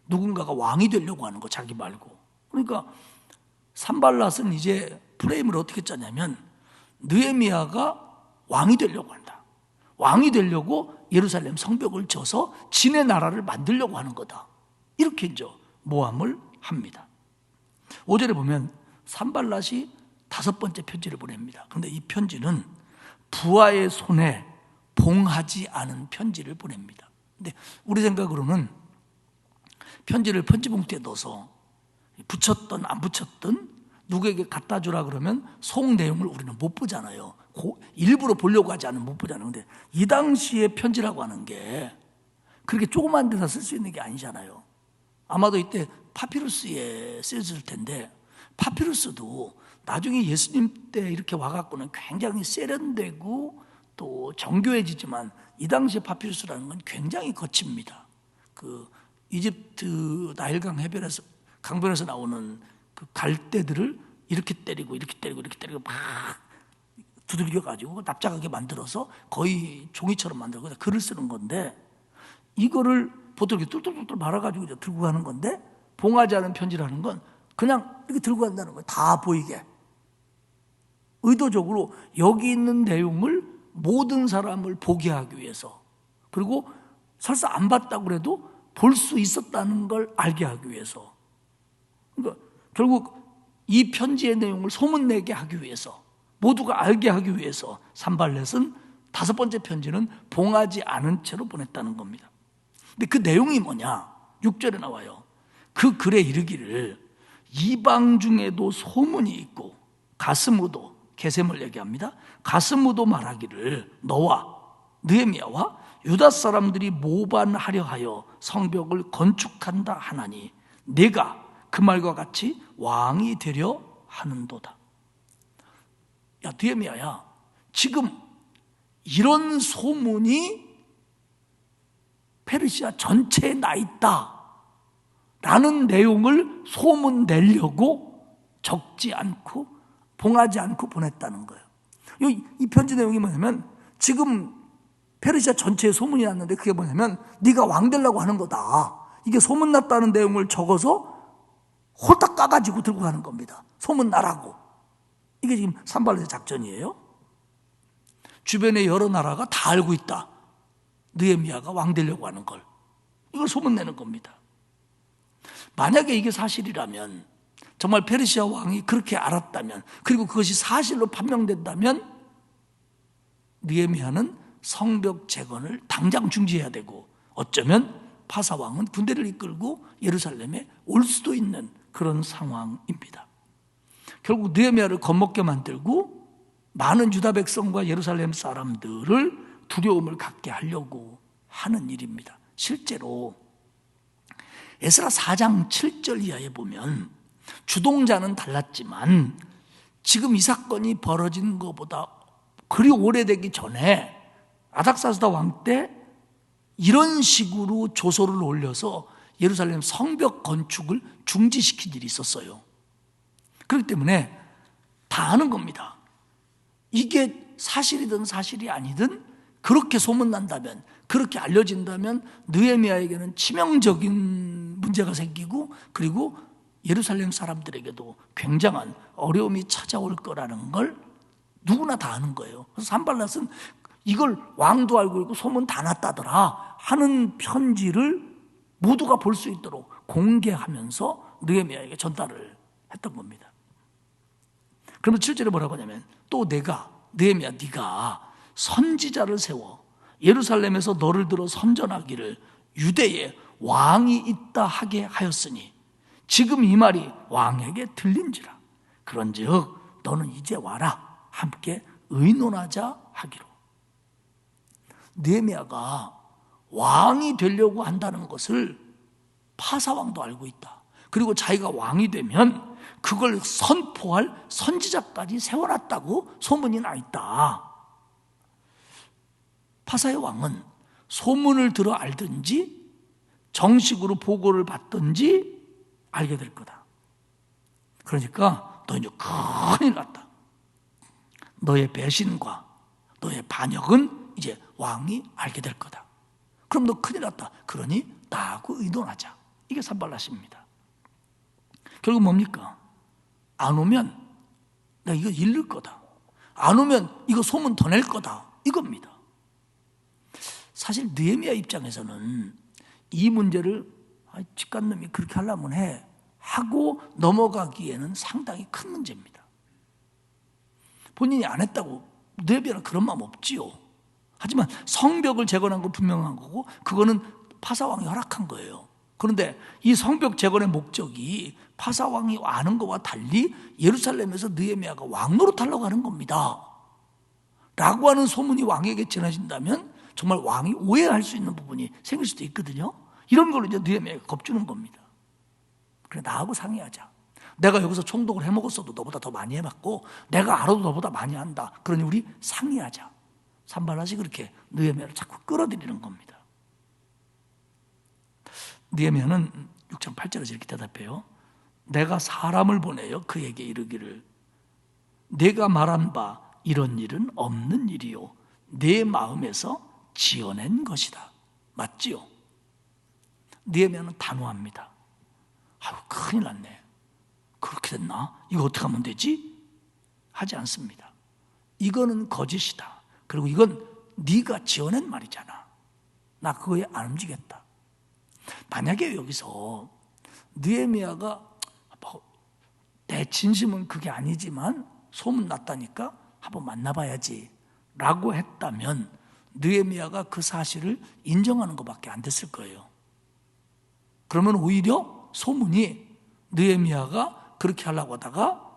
누군가가 왕이 되려고 하는 거, 자기 말고. 그러니까 산발랏은 이제 프레임을 어떻게 짜냐면 느헤미야가 왕이 되려고 한다. 왕이 되려고 예루살렘 성벽을 져서 진의 나라를 만들려고 하는 거다, 이렇게 이제 모함을 합니다. 5절에 보면 산발랏이 5번째 편지를 보냅니다. 그런데 이 편지는 부하의 손에 봉하지 않은 편지를 보냅니다. 근데 우리 생각으로는 편지를 편지봉투에 넣어서 붙였든 안 붙였든 누구에게 갖다 주라 그러면 속 내용을 우리는 못 보잖아요. 일부러 보려고 하지 않으면 못 보잖아요. 근데 이 당시에 편지라고 하는 게 그렇게 조그만 데서 쓸 수 있는 게 아니잖아요. 아마도 이때 파피루스에 쓰였을 텐데, 파피루스도 나중에 예수님 때 이렇게 와갖고는 굉장히 세련되고 또 정교해지지만 이 당시에 파피루스라는 건 굉장히 거칩니다. 그 이집트 나일강 해변에서, 강변에서 나오는 그 갈대들을 이렇게 때리고 이렇게 때리고 이렇게 때리고 막 두들겨가지고 납작하게 만들어서 거의 종이처럼 만들고 글을 쓰는 건데, 이거를 보통 이렇게 뚫뚫뚫 말아가지고 이제 들고 가는 건데, 봉하지 않은 편지라는 건 그냥 이렇게 들고 간다는 거예요. 다 보이게. 의도적으로 여기 있는 내용을 모든 사람을 보게 하기 위해서, 그리고 설사 안 봤다고 그래도 볼 수 있었다는 걸 알게 하기 위해서, 그러니까 결국 이 편지의 내용을 소문내게 하기 위해서, 모두가 알게 하기 위해서 산발렛은 5번째 편지는 봉하지 않은 채로 보냈다는 겁니다. 근데 그 내용이 뭐냐? 6절에 나와요. 그 글에 이르기를 이방 중에도 소문이 있고, 가스무도, 게셈을 얘기합니다. 가스무도 말하기를 너와 느헤미야와 유다 사람들이 모반하려 하여 성벽을 건축한다 하나니 네가 그 말과 같이 왕이 되려 하는도다. 야, 느헤미야야, 지금 이런 소문이 페르시아 전체에 나 있다 라는 내용을 소문 내려고 적지 않고 봉하지 않고 보냈다는 거예요. 이 편지 내용이 뭐냐면 지금 페르시아 전체에 소문이 났는데 그게 뭐냐면 네가 왕 되려고 하는 거다, 이게 소문났다는 내용을 적어서 홀딱 까가지고 들고 가는 겁니다. 소문나라고. 이게 지금 산발렛의 작전이에요. 주변의 여러 나라가 다 알고 있다, 느헤미야가 왕 되려고 하는 걸. 이걸 소문내는 겁니다. 만약에 이게 사실이라면, 정말 페르시아 왕이 그렇게 알았다면, 그리고 그것이 사실로 판명된다면 느헤미야는 성벽 재건을 당장 중지해야 되고, 어쩌면 파사왕은 군대를 이끌고 예루살렘에 올 수도 있는 그런 상황입니다. 결국 느헤미야를 겁먹게 만들고 많은 유다 백성과 예루살렘 사람들을 두려움을 갖게 하려고 하는 일입니다. 실제로 에스라 4장 7절 이하에 보면 주동자는 달랐지만 지금 이 사건이 벌어진 것보다 그리 오래되기 전에 아닥사스다 왕 때 이런 식으로 조서를 올려서 예루살렘 성벽 건축을 중지시킨 일이 있었어요. 그렇기 때문에 다 아는 겁니다. 이게 사실이든 사실이 아니든 그렇게 소문난다면, 그렇게 알려진다면 느헤미야에게는 치명적인 문제가 생기고, 그리고 예루살렘 사람들에게도 굉장한 어려움이 찾아올 거라는 걸 누구나 다 아는 거예요. 그래서 산발랏은 이걸 왕도 알고 있고 소문 다 났다더라 하는 편지를 모두가 볼 수 있도록 공개하면서 느헤미야에게 전달을 했던 겁니다. 그러면 7절에 뭐라고 하냐면, 또 내가 느헤미야 네가 선지자를 세워 예루살렘에서 너를 들어 선전하기를 유대에 왕이 있다 하게 하였으니 지금 이 말이 왕에게 들린지라. 그런즉 너는 이제 와라, 함께 의논하자 하기로. 느헤미야가 왕이 되려고 한다는 것을 파사왕도 알고 있다. 그리고 자기가 왕이 되면 그걸 선포할 선지자까지 세워놨다고 소문이 나 있다. 파사의 왕은 소문을 들어 알든지 정식으로 보고를 받든지 알게 될 거다. 그러니까 너 이제 큰일 났다. 너의 배신과 너의 반역은 이제 왕이 알게 될 거다. 그럼 너 큰일 났다. 그러니 나하고 의논하자. 이게 산발랏입니다. 결국 뭡니까? 안 오면 내가 이거 잃을 거다. 안 오면 이거 소문 더 낼 거다. 이겁니다. 사실 느헤미야 입장에서는 이 문제를 집간놈이 그렇게 하려면 해 하고 넘어가기에는 상당히 큰 문제입니다. 본인이 안 했다고 느헤미야는 그런 마음 없지요. 하지만 성벽을 재건한 건 분명한 거고 그거는 파사왕이 허락한 거예요. 그런데 이 성벽 재건의 목적이 파사왕이 아는 것과 달리 예루살렘에서 느헤미야가 왕 노릇하려고 하는 겁니다 라고 하는 소문이 왕에게 전해진다면 정말 왕이 오해할 수 있는 부분이 생길 수도 있거든요. 이런 걸 이제 느헤미야가 겁주는 겁니다. 그래, 나하고 상의하자. 내가 여기서 총독을 해먹었어도 너보다 더 많이 해봤고 내가 알아도 너보다 많이 한다. 그러니 우리 상의하자. 산발랏이 그렇게 느헤미야를 자꾸 끌어들이는 겁니다. 느헤미야는 6장 8절에서 이렇게 대답해요. 내가 사람을 보내어 그에게 이르기를 내가 말한 바 이런 일은 없는 일이요 내 마음에서 지어낸 것이다. 맞지요? 느헤미야는 단호합니다. 아유, 큰일 났네. 그렇게 됐나? 이거 어떻게 하면 되지? 하지 않습니다. 이거는 거짓이다. 그리고 이건 네가 지어낸 말이잖아. 나 그거에 안 움직였다. 만약에 여기서 느헤미야가 내 진심은 그게 아니지만 소문 났다니까 한번 만나봐야지 라고 했다면 느헤미야가 그 사실을 인정하는 것밖에 안 됐을 거예요. 그러면 오히려 소문이 느헤미야가 그렇게 하려고 하다가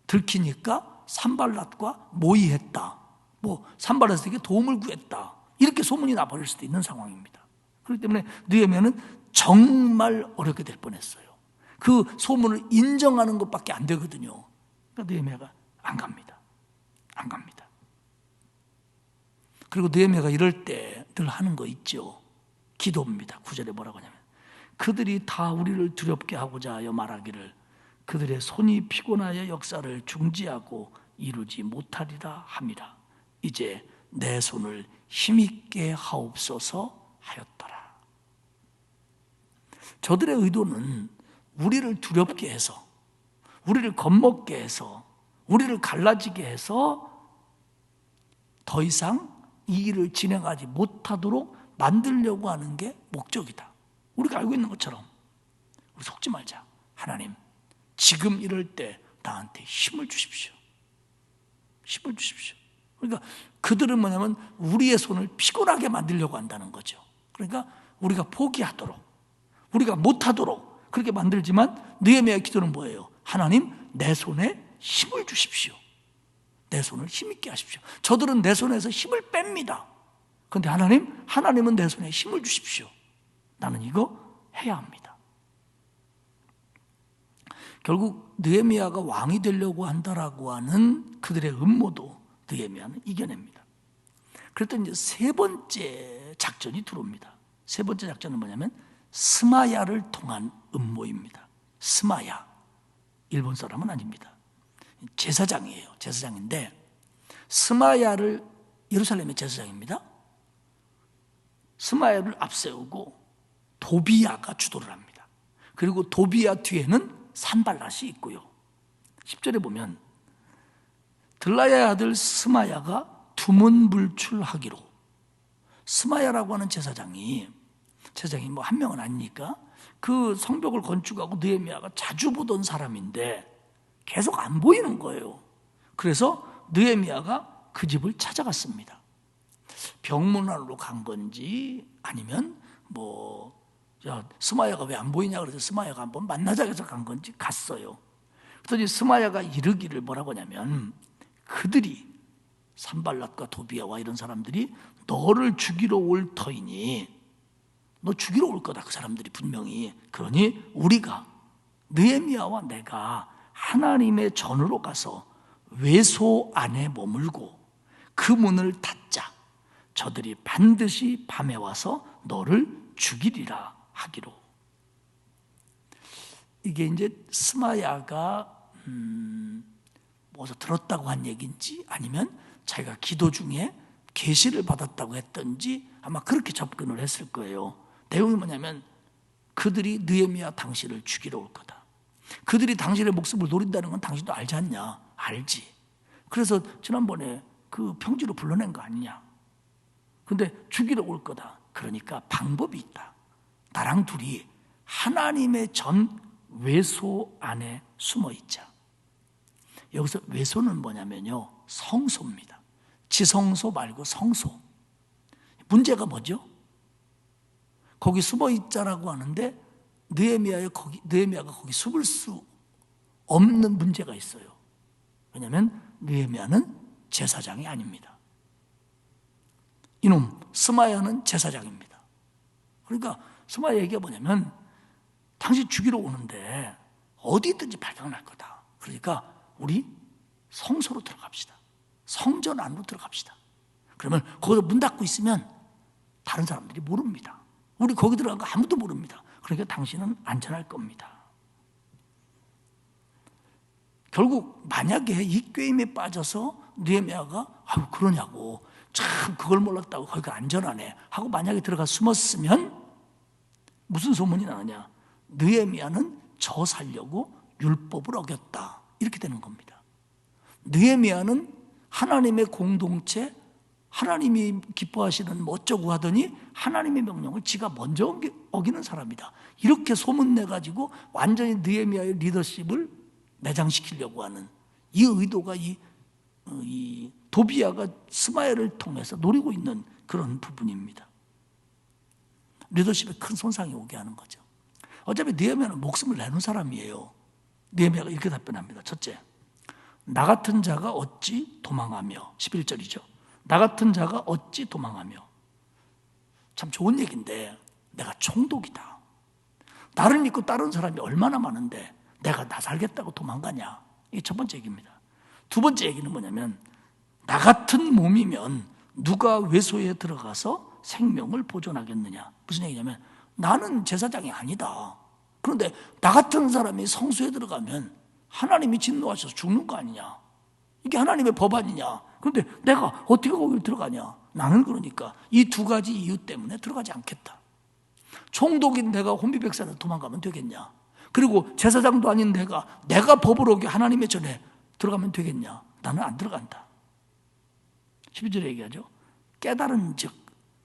들키니까 산발랏과 모의했다, 산발랏에게 도움을 구했다, 이렇게 소문이 나버릴 수도 있는 상황입니다. 그렇기 때문에 느헤미야는 정말 어렵게 될 뻔했어요. 그 소문을 인정하는 것밖에 안 되거든요. 그러니까 느헤미야가 안 갑니다. 그리고 느헤미야가 이럴 때 늘 하는 거 있죠. 기도입니다. 9절에 뭐라고 하냐면 그들이 다 우리를 두렵게 하고자 하여 말하기를 그들의 손이 피곤하여 역사를 중지하고 이루지 못하리라 함이라. 이제 내 손을 힘있게 하옵소서 하였더라. 저들의 의도는 우리를 두렵게 해서, 우리를 겁먹게 해서, 우리를 갈라지게 해서 더 이상 이 일을 진행하지 못하도록 만들려고 하는 게 목적이다. 우리가 알고 있는 것처럼 우리 속지 말자. 하나님, 지금 이럴 때 나한테 힘을 주십시오. 힘을 주십시오. 그러니까 그들은 뭐냐면 우리의 손을 피곤하게 만들려고 한다는 거죠. 그러니까 우리가 포기하도록, 우리가 못하도록 그렇게 만들지만 느헤미야의 기도는 뭐예요? 하나님, 내 손에 힘을 주십시오. 내 손을 힘있게 하십시오. 저들은 내 손에서 힘을 뺍니다. 그런데 하나님은 내 손에 힘을 주십시오. 나는 이거 해야 합니다. 결국 느헤미야가 왕이 되려고 한다라고 하는 그들의 음모도 느헤미야는 이겨냅니다. 그랬더니 이제 세 번째 작전이 들어옵니다. 세 번째 작전은 뭐냐면 스마야를 통한 음모입니다. 스마야, 일본 사람은 아닙니다. 제사장이에요. 제사장인데 스마야를, 예루살렘의 제사장입니다. 스마야를 앞세우고 도비야가 주도를 합니다. 그리고 도비야 뒤에는 산발랏이 있고요. 10절에 보면 들라야의 아들 스마야가 두문불출하기로, 스마야라고 하는 제사장이 뭐 한 명은 아니니까 그 성벽을 건축하고 느헤미야가 자주 보던 사람인데 계속 안 보이는 거예요. 그래서 느헤미야가 그 집을 찾아갔습니다. 병문안으로 간 건지 아니면 스마야가 왜 안 보이냐 그래서 스마야가 한번 만나자 해서 간 건지 갔어요. 그랬더니 스마야가 이르기를 뭐라고 하냐면, 그들이 산발랏과 도비야와 이런 사람들이 너를 죽이러 올 터이니, 너 죽이러 올 거다 그 사람들이 분명히. 그러니 우리가, 느헤미야와 내가 하나님의 전으로 가서 외소 안에 머물고 그 문을 닫자. 저들이 반드시 밤에 와서 너를 죽이리라 하기로. 이게 이제 스마야가 어디서 들었다고 한 얘기인지 아니면 자기가 기도 중에 계시를 받았다고 했던지 아마 그렇게 접근을 했을 거예요. 내용이 뭐냐면 그들이 느헤미야 당신을 죽이러 올 거다. 그들이 당신의 목숨을 노린다는 건 당신도 알지 않냐? 알지. 그래서 지난번에 그 평지로 불러낸 거 아니냐? 근데 죽이러 올 거다. 그러니까 방법이 있다. 나랑 둘이 하나님의 전 외소 안에 숨어 있자. 여기서 외소는 뭐냐면요, 성소입니다. 지성소 말고 성소. 문제가 뭐죠? 거기 숨어 있자라고 하는데 느헤미야가 거기 숨을 수 없는 문제가 있어요. 왜냐하면 느헤미야는 제사장이 아닙니다. 이놈 스마야는 제사장입니다. 그러니까 스마야 얘기가 뭐냐면, 당신 죽이러 오는데 어디든지 발견할 거다. 그러니까 우리 성소로 들어갑시다. 성전 안으로 들어갑시다. 그러면 거기서 문 닫고 있으면 다른 사람들이 모릅니다. 우리 거기 들어간 거 아무도 모릅니다. 그러니까 당신은 안전할 겁니다. 결국 만약에 이 게임에 빠져서 느헤미야가 아유 그러냐고, 참 그걸 몰랐다고 거기가 안전하네 하고 만약에 들어가 숨었으면 무슨 소문이 나느냐? 느헤미야는 저 살려고 율법을 어겼다, 이렇게 되는 겁니다. 느헤미야는 하나님의 공동체, 하나님이 기뻐하시는 어쩌고 하더니 하나님의 명령을 지가 먼저 어기는 사람이다, 이렇게 소문내가지고 완전히 느헤미야의 리더십을 매장시키려고 하는 이 의도가 이 도비야가 스마야를 통해서 노리고 있는 그런 부분입니다. 리더십에 큰 손상이 오게 하는 거죠. 어차피 느헤미야는 목숨을 내는 사람이에요. 느헤미야가 이렇게 답변합니다. 첫째, 나 같은 자가 어찌 도망하며, 11절이죠. 나 같은 자가 어찌 도망하며. 참 좋은 얘기인데 내가 총독이다. 나를 믿고 따르는 사람이 얼마나 많은데 내가 나 살겠다고 도망가냐. 이게 첫 번째 얘기입니다. 두 번째 얘기는 뭐냐면, 나 같은 몸이면 누가 외소에 들어가서 생명을 보존하겠느냐. 무슨 얘기냐면, 나는 제사장이 아니다. 그런데 나 같은 사람이 성소에 들어가면 하나님이 진노하셔서 죽는 거 아니냐. 이게 하나님의 법 아니냐. 그런데 내가 어떻게 거기를 들어가냐. 나는 그러니까 이 두 가지 이유 때문에 들어가지 않겠다. 총독인 내가 혼비백산에 도망가면 되겠냐. 그리고 제사장도 아닌 내가 법을 어겨 하나님의 전에 들어가면 되겠냐. 나는 안 들어간다. 12절에 얘기하죠. 깨달은 즉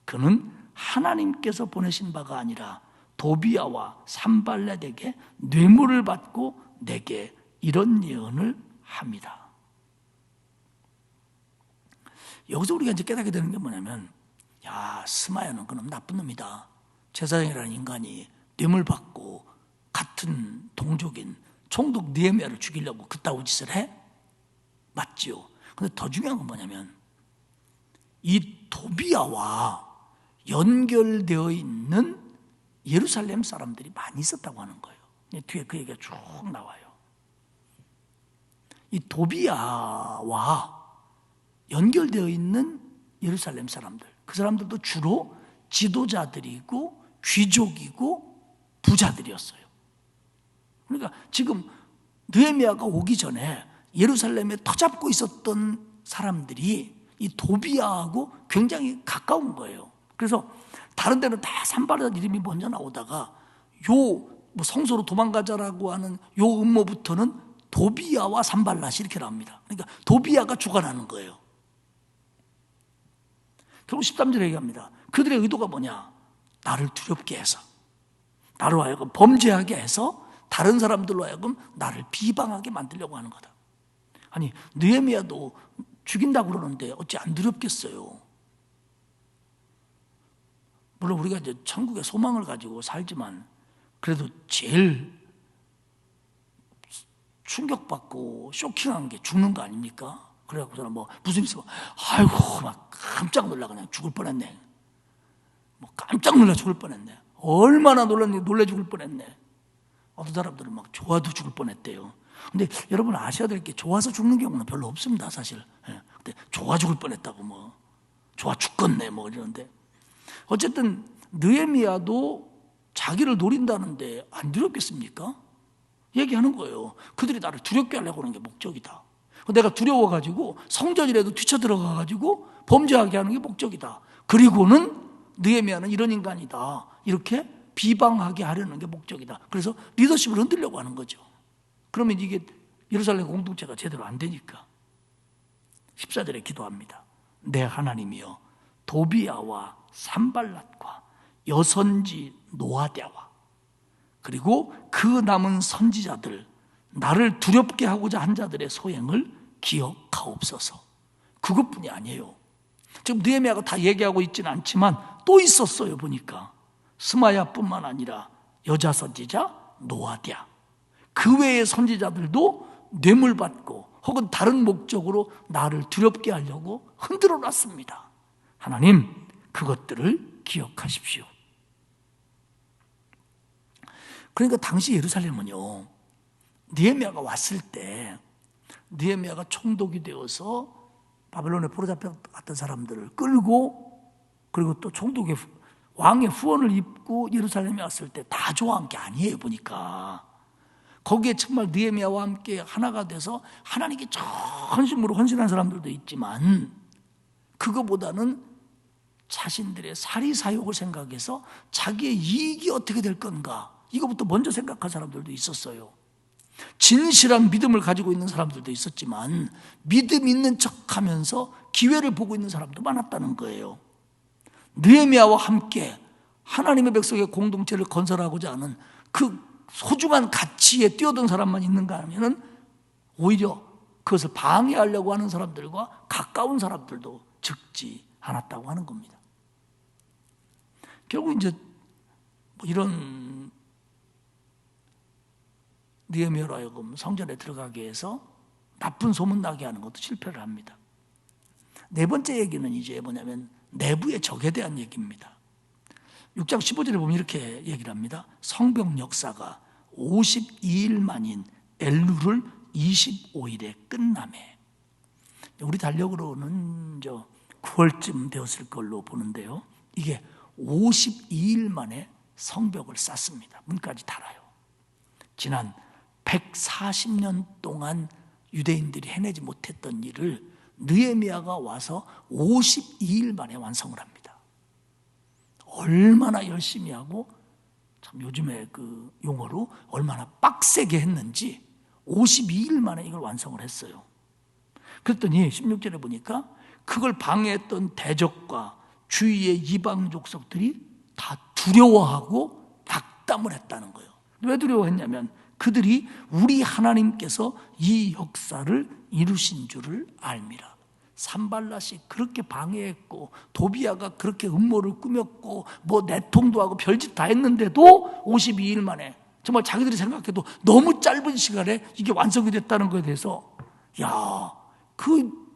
그는 하나님께서 보내신 바가 아니라 도비야와 산발렛에게 뇌물을 받고 내게 이런 예언을 합니다. 여기서 우리가 이제 깨닫게 되는 게 뭐냐면, 야, 스마야는 그놈 나쁜 놈이다. 제사장이라는 인간이 뇌물 받고 같은 동족인 총독 느헤미야를 죽이려고 그따위 짓을 해? 맞지요. 근데 더 중요한 건 뭐냐면, 이 도비야와 연결되어 있는 예루살렘 사람들이 많이 있었다고 하는 거예요. 뒤에 그 얘기가 쭉 나와요. 이 도비야와 연결되어 있는 예루살렘 사람들, 그 사람들도 주로 지도자들이고 귀족이고 부자들이었어요. 그러니까 지금 느헤미야가 오기 전에 예루살렘에 터잡고 있었던 사람들이 이 도비야하고 굉장히 가까운 거예요. 그래서 다른 데는 다 산발랏 이름이 먼저 나오다가 뭐 성소로 도망가자라고 하는 요 음모부터는 도비야와 산발랏이 이렇게 나옵니다. 그러니까 도비야가 주관하는 거예요. 결국 13절에 얘기합니다. 그들의 의도가 뭐냐? 나를 두렵게 해서, 나로 하여금 범죄하게 해서 다른 사람들로 하여금 나를 비방하게 만들려고 하는 거다. 아니, 느헤미야도 죽인다고 그러는데 어찌 안 두렵겠어요? 물론 우리가 이제 천국의 소망을 가지고 살지만 그래도 제일 충격받고 쇼킹한 게 죽는 거 아닙니까? 그래갖고서는 뭐 무슨 일 있으면 아이고 막 깜짝 놀라 그냥 죽을 뻔했네. 뭐 깜짝 놀라 죽을 뻔했네. 얼마나 놀래 죽을 뻔했네. 어떤 사람들은 막 좋아도 죽을 뻔했대요. 근데 여러분 아셔야 될 게 좋아서 죽는 경우는 별로 없습니다, 사실. 근데 좋아 죽을 뻔했다고 뭐 좋아 죽겠네 뭐 이러는데 어쨌든 느헤미야도 자기를 노린다는데 안 두렵겠습니까? 얘기하는 거예요. 그들이 나를 두렵게 하려고 하는 게 목적이다. 내가 두려워가지고 성전이라도 뛰쳐들어가가지고 범죄하게 하는 게 목적이다. 그리고는 느헤미야는 이런 인간이다. 이렇게 비방하게 하려는 게 목적이다. 그래서 리더십을 흔들려고 하는 거죠. 그러면 이게 예루살렘 공동체가 제대로 안 되니까 14절에 기도합니다. 내 하나님이여 도비야와 산발랏과 여선지 노아랴와 그리고 그 남은 선지자들 나를 두렵게 하고자 한 자들의 소행을 기억하옵소서. 그것뿐이 아니에요. 지금 느헤미야가 다 얘기하고 있지는 않지만 또 있었어요. 보니까 스마야뿐만 아니라 여자 선지자 노아랴, 그 외의 선지자들도 뇌물 받고 혹은 다른 목적으로 나를 두렵게 하려고 흔들어 놨습니다. 하나님 그것들을 기억하십시오. 그러니까 당시 예루살렘은요, 느헤미야가 왔을 때 느헤미야가 총독이 되어서 바벨론에 포로잡혀갔던 사람들을 끌고 그리고 또 총독의 왕의 후원을 입고 예루살렘에 왔을 때 다 좋아한 게 아니에요. 보니까 거기에 정말 느헤미야와 함께 하나가 돼서 하나님께 전심으로 헌신한 사람들도 있지만 그거보다는 자신들의 사리사욕을 생각해서 자기의 이익이 어떻게 될 건가 이거부터 먼저 생각한 사람들도 있었어요. 진실한 믿음을 가지고 있는 사람들도 있었지만 믿음 있는 척하면서 기회를 보고 있는 사람도 많았다는 거예요. 느헤미야와 함께 하나님의 백성의 공동체를 건설하고자 하는 그 소중한 가치에 뛰어든 사람만 있는가 하면은 오히려 그것을 방해하려고 하는 사람들과 가까운 사람들도 적지 않았다고 하는 겁니다. 결국 이제 뭐 이런 느헤미야로 하여금 성전에 들어가게 해서 나쁜 소문 나게 하는 것도 실패를 합니다. 네 번째 얘기는 이제 뭐냐면 내부의 적에 대한 얘기입니다. 6장 15절에 보면 이렇게 얘기를 합니다. 성벽 역사가 52일 만인 엘룰을 25일에 끝나매. 우리 달력으로는 9월쯤 되었을 걸로 보는데요. 이게 52일 만에 성벽을 쌓습니다. 문까지 달아요. 지난 140년 동안 유대인들이 해내지 못했던 일을 느헤미야가 와서 52일 만에 완성을 합니다. 얼마나 열심히 하고 참 요즘에 그 용어로 얼마나 빡세게 했는지 52일 만에 이걸 완성을 했어요. 그랬더니 16절에 보니까 그걸 방해했던 대적과 주위의 이방 족속들이 다 두려워하고 낙담을 했다는 거예요. 왜 두려워했냐면 그들이 우리 하나님께서 이 역사를 이루신 줄을 알미라. 산발랏이 그렇게 방해했고 도비야가 그렇게 음모를 꾸몄고 뭐 내통도 하고 별짓 다 했는데도 52일 만에 정말 자기들이 생각해도 너무 짧은 시간에 이게 완성이 됐다는 것에 대해서 그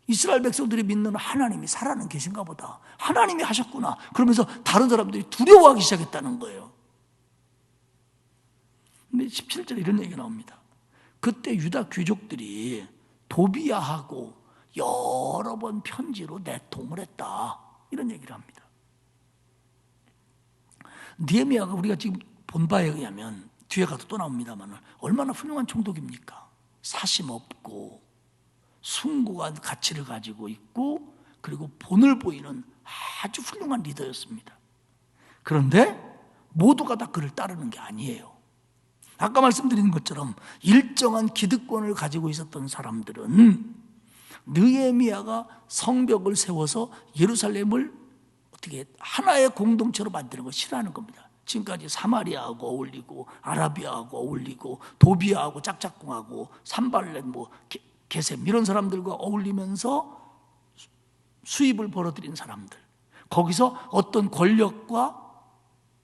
이스라엘 백성들이 믿는 하나님이 살아는 계신가 보다. 하나님이 하셨구나. 그러면서 다른 사람들이 두려워하기 시작했다는 거예요. 근데 17절에 이런 얘기가 나옵니다. 그때 유다 귀족들이 도비야하고 여러 번 편지로 내통을 했다, 이런 얘기를 합니다. 느헤미야가 우리가 지금 본 바에 의하면 뒤에 가도 또 나옵니다만 얼마나 훌륭한 총독입니까? 사심 없고 숭고한 가치를 가지고 있고 그리고 본을 보이는 아주 훌륭한 리더였습니다. 그런데 모두가 다 그를 따르는 게 아니에요. 아까 말씀드린 것처럼 일정한 기득권을 가지고 있었던 사람들은 느헤미야가 성벽을 세워서 예루살렘을 어떻게 하나의 공동체로 만드는 걸 싫어하는 겁니다. 지금까지 사마리아하고 어울리고 아라비아하고 어울리고 도비아하고 짝짝꿍하고 산발렛 게셈 이런 사람들과 어울리면서 수입을 벌어들인 사람들, 거기서 어떤 권력과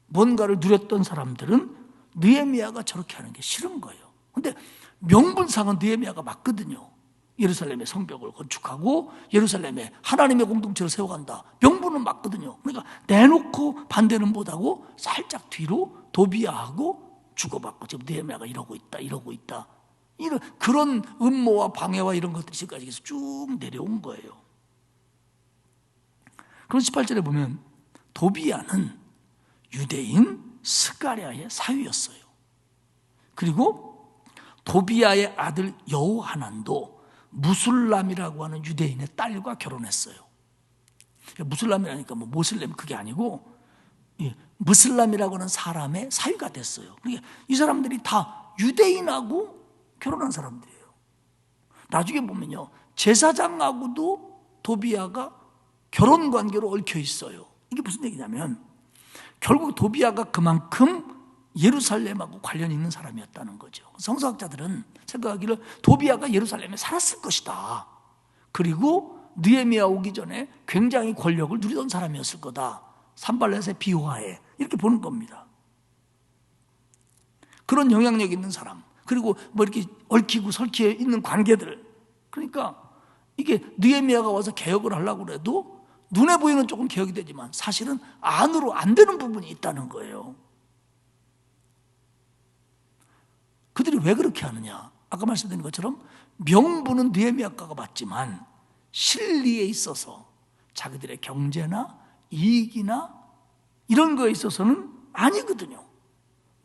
뭔가를 누렸던 사람들은 느헤미야가 저렇게 하는 게 싫은 거예요. 근데 명분상은 느헤미야가 맞거든요. 예루살렘의 성벽을 건축하고 예루살렘에 하나님의 공동체를 세워간다, 명분은 맞거든요. 그러니까 내놓고 반대는 못하고 살짝 뒤로 도비야하고 주고받고 지금 느헤미야가 이러고 있다 이런 그런 음모와 방해와 이런 것들이 지금까지 계속 쭉 내려온 거예요. 그럼 18절에 보면 도비야는 유대인 스가랴의 사위였어요. 그리고 도비야의 아들 여호하난도 무술람이라고 하는 유대인의 딸과 결혼했어요. 무술람이라니까 모슬렘 그게 아니고 무슬람이라고 하는 사람의 사위가 됐어요. 그러니까 이 사람들이 다 유대인하고 결혼한 사람들이에요. 나중에 보면요, 제사장하고도 도비야가 결혼 관계로 얽혀 있어요. 이게 무슨 얘기냐면 결국 도비야가 그만큼 예루살렘하고 관련이 있는 사람이었다는 거죠. 성서학자들은 생각하기를 도비야가 예루살렘에 살았을 것이다. 그리고 느헤미야 오기 전에 굉장히 권력을 누리던 사람이었을 거다. 산발렛의 비호하에 이렇게 보는 겁니다. 그런 영향력 있는 사람, 그리고 이렇게 얽히고 설키에 있는 관계들. 그러니까 이게 느헤미야가 와서 개혁을 하려고 해도 눈에 보이는 조금 개혁이 되지만 사실은 안으로 안 되는 부분이 있다는 거예요. 그들이 왜 그렇게 하느냐? 아까 말씀드린 것처럼 명분은 느헤미야가가 맞지만 실리에 있어서 자기들의 경제나 이익이나 이런 거에 있어서는 아니거든요.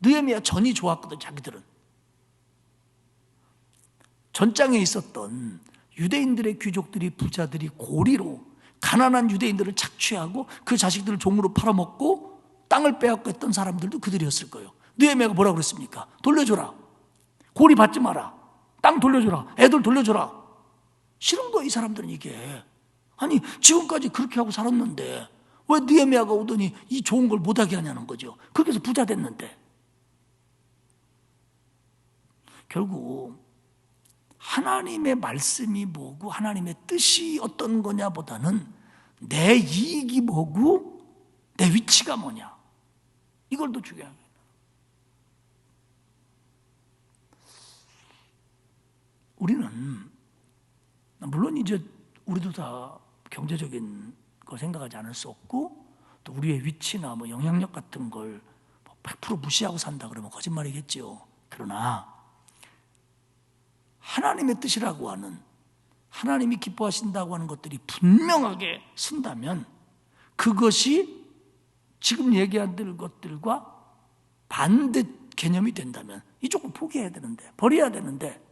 느헤미야 전이 좋았거든. 자기들은 전장에 있었던 유대인들의 귀족들이, 부자들이 고리로 가난한 유대인들을 착취하고 그 자식들을 종으로 팔아먹고 땅을 빼앗고 했던 사람들도 그들이었을 거예요. 느헤미야가 뭐라고 그랬습니까? 돌려줘라. 고리 받지 마라. 땅 돌려줘라. 애들 돌려줘라. 싫은 거예요, 이 사람들은 이게. 아니, 지금까지 그렇게 하고 살았는데 왜 느헤미야가 오더니 이 좋은 걸 못하게 하냐는 거죠. 그렇게 해서 부자 됐는데. 결국 하나님의 말씀이 뭐고 하나님의 뜻이 어떤 거냐보다는 내 이익이 뭐고 내 위치가 뭐냐, 이걸 더 중요하게. 우리는 물론 이제 우리도 다 경제적인 거 생각하지 않을 수 없고 또 우리의 위치나 영향력 같은 걸 100% 무시하고 산다 그러면 거짓말이겠죠. 그러나 하나님의 뜻이라고 하는, 하나님이 기뻐하신다고 하는 것들이 분명하게 쓴다면 그것이 지금 얘기한 것들과 반대 개념이 된다면 이쪽은 포기해야 되는데, 버려야 되는데,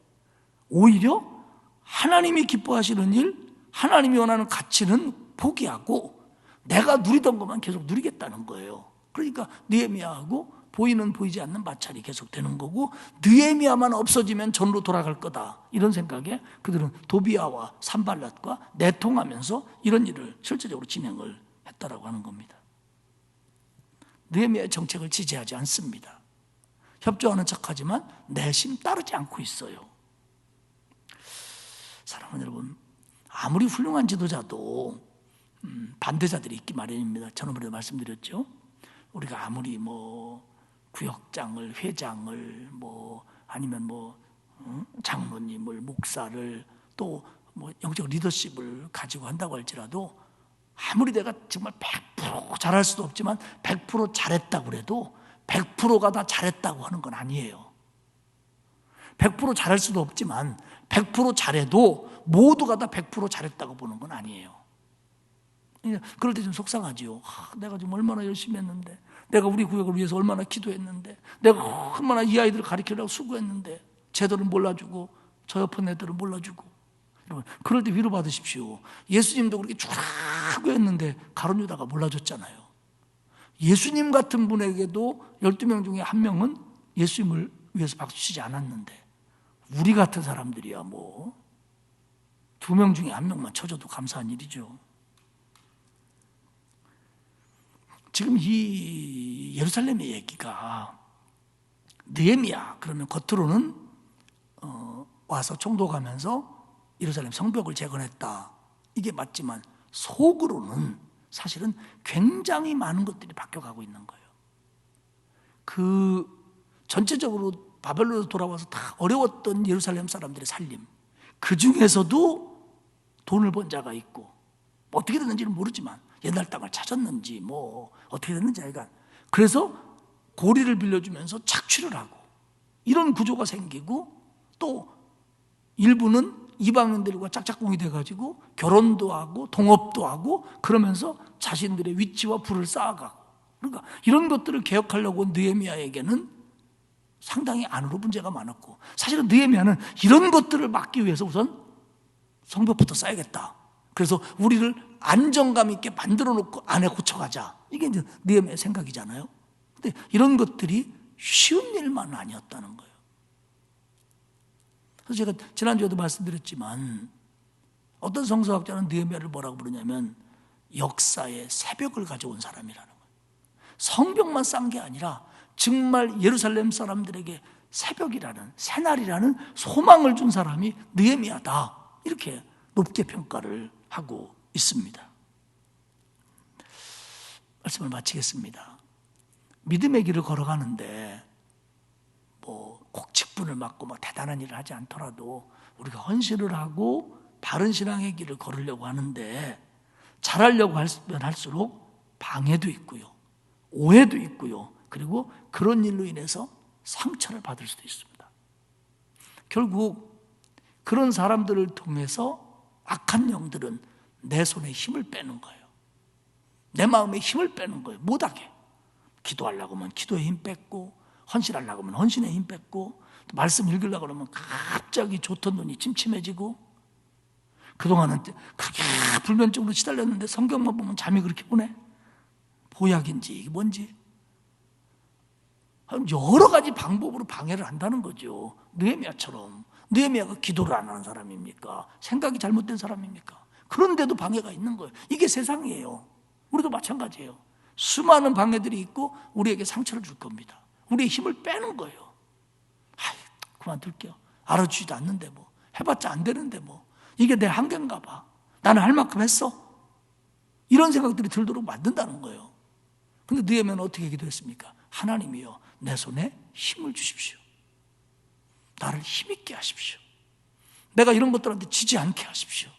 오히려 하나님이 기뻐하시는 일, 하나님이 원하는 가치는 포기하고 내가 누리던 것만 계속 누리겠다는 거예요. 그러니까 느헤미야하고 보이는 보이지 않는 마찰이 계속되는 거고, 느헤미야만 없어지면 전으로 돌아갈 거다, 이런 생각에 그들은 도비야와 산발랏과 내통하면서 이런 일을 실제적으로 진행을 했다라고 하는 겁니다. 느헤미야의 정책을 지지하지 않습니다. 협조하는 척하지만 내심 따르지 않고 있어요. 사랑하는 여러분, 아무리 훌륭한 지도자도 반대자들이 있기 마련입니다. 저번에도 말씀드렸죠. 우리가 아무리 구역장을, 회장을, 아니면 장로님을, 목사를, 또 영적 리더십을 가지고 한다고 할지라도 아무리 내가 정말 100% 잘할 수도 없지만 100% 잘했다고 해도 100%가 다 잘했다고 하는 건 아니에요. 100% 잘할 수도 없지만 100% 잘해도 모두가 다 100% 잘했다고 보는 건 아니에요. 그럴 때 좀 속상하지요. 내가 지금 얼마나 열심히 했는데, 내가 우리 구역을 위해서 얼마나 기도했는데, 내가 얼마나 이 아이들을 가르치려고 수고했는데 쟤들은 몰라주고 저 옆에 애들은 몰라주고. 여러분, 그럴 때 위로받으십시오. 예수님도 그렇게 쫙 했는데 가룟 유다가 몰라줬잖아요. 예수님 같은 분에게도 12명 중에 한 명은 예수님을 위해서 박수치지 않았는데 우리 같은 사람들이야 뭐 2명 중에 1명만 쳐줘도 감사한 일이죠. 지금 이 예루살렘의 얘기가 느헤미야 그러면 겉으로는 와서 총독하면서 예루살렘 성벽을 재건했다, 이게 맞지만 속으로는 사실은 굉장히 많은 것들이 바뀌어가고 있는 거예요. 그 전체적으로 바벨론에서 돌아와서 다 어려웠던 예루살렘 사람들의 살림, 그 중에서도 돈을 번 자가 있고 어떻게 됐는지는 모르지만 옛날 땅을 찾았는지 뭐 어떻게 됐는지 하여간 그래서 고리를 빌려주면서 착취를 하고 이런 구조가 생기고, 또 일부는 이방인들과 짝짝꿍이 돼가지고 결혼도 하고 동업도 하고 그러면서 자신들의 위치와 부를 쌓아가고, 그러니까 이런 것들을 개혁하려고 느헤미야에게는 상당히 안으로 문제가 많았고, 사실은 느헤미야는 이런 것들을 막기 위해서 우선 성벽부터 쌓아야겠다. 그래서 우리를 안정감 있게 만들어 놓고 안에 고쳐가자. 이게 이제 느헤미야의 생각이잖아요. 근데 이런 것들이 쉬운 일만 아니었다는 거예요. 그래서 제가 지난주에도 말씀드렸지만 어떤 성서학자는 느헤미야를 뭐라고 부르냐면 역사의 새벽을 가져온 사람이라는 거예요. 성벽만 쌓은 게 아니라 정말 예루살렘 사람들에게 새벽이라는, 새날이라는 소망을 준 사람이 느헤미야다, 이렇게 높게 평가를 하고 있습니다. 말씀을 마치겠습니다. 믿음의 길을 걸어가는데 꼭 직분을 맡고 막 대단한 일을 하지 않더라도 우리가 헌신을 하고 바른 신앙의 길을 걸으려고 하는데 잘하려고 하면 할수록 방해도 있고요, 오해도 있고요, 그리고 그런 일로 인해서 상처를 받을 수도 있습니다. 결국 그런 사람들을 통해서 악한 영들은 내 손에 힘을 빼는 거예요. 내 마음에 힘을 빼는 거예요. 못하게. 기도하려고 하면 기도에 힘 뺐고, 헌신하려고 하면 헌신에 힘 뺐고, 말씀 읽으려고 하면 갑자기 좋던 눈이 침침해지고, 그동안은 그렇게 불면증으로 시달렸는데 성경만 보면 잠이 그렇게 오네. 보약인지 이게 뭔지 여러 가지 방법으로 방해를 한다는 거죠. 느헤미야처럼. 느헤미야가 기도를 안 하는 사람입니까? 생각이 잘못된 사람입니까? 그런데도 방해가 있는 거예요. 이게 세상이에요. 우리도 마찬가지예요. 수많은 방해들이 있고 우리에게 상처를 줄 겁니다. 우리의 힘을 빼는 거예요. 그만둘게요. 알아주지도 않는데 뭐, 해봤자 안 되는데 뭐, 이게 내 한계인가 봐. 나는 할 만큼 했어. 이런 생각들이 들도록 만든다는 거예요. 근데 느헤미야는 어떻게 기도했습니까? 하나님이여, 내 손에 힘을 주십시오. 나를 힘있게 하십시오. 내가 이런 것들한테 지지 않게 하십시오.